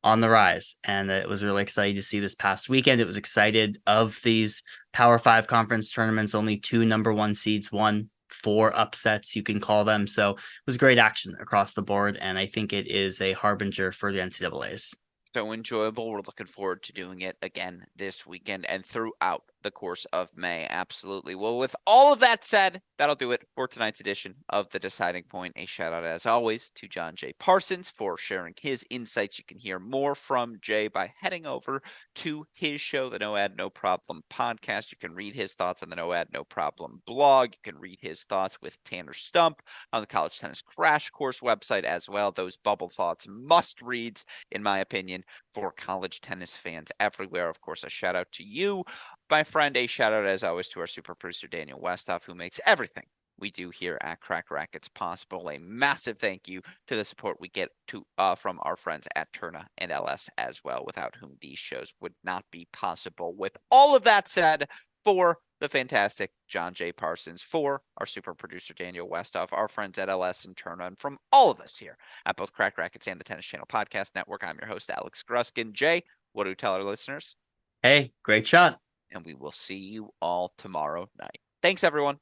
on the rise, and it was really exciting to see this past weekend. It was excited of these Power Five conference tournaments. Only 2 number 1 seeds won, 4 upsets, you can call them. So it was great action across the board, and I think it is a harbinger for the NCAAs. So enjoyable. We're looking forward to doing it again this weekend and throughout the course of May. Absolutely. Well, with all of that said, that'll do it for tonight's edition of The Deciding Point. A shout out, as always, to John J. Parsons for sharing his insights. You can hear more from Jay by heading over to his show, the No Ad, No Problem podcast. You can read his thoughts on the No Ad, No Problem blog. You can read his thoughts with Tanner Stump on the College Tennis Crash Course website as well. Those bubble thoughts must reads, in my opinion, for college tennis fans everywhere. Of course, a shout out to you, my friend. A shout out, as always, to our super producer, Daniel Westhoff, who makes everything we do here at Cracked Racquets possible. A massive thank you to the support we get from our friends at Tourna and Ellesse as well, without whom these shows would not be possible. With all of that said, for the fantastic John J. Parsons, for our super producer Daniel Westhoff, our friends at Ellesse and Tourna, and from all of us here at both Cracked Racquets and the Tennis Channel Podcast Network, I'm your host, Alex Gruskin. Jay, what do we tell our listeners? Hey, great shot. And we will see you all tomorrow night. Thanks, everyone.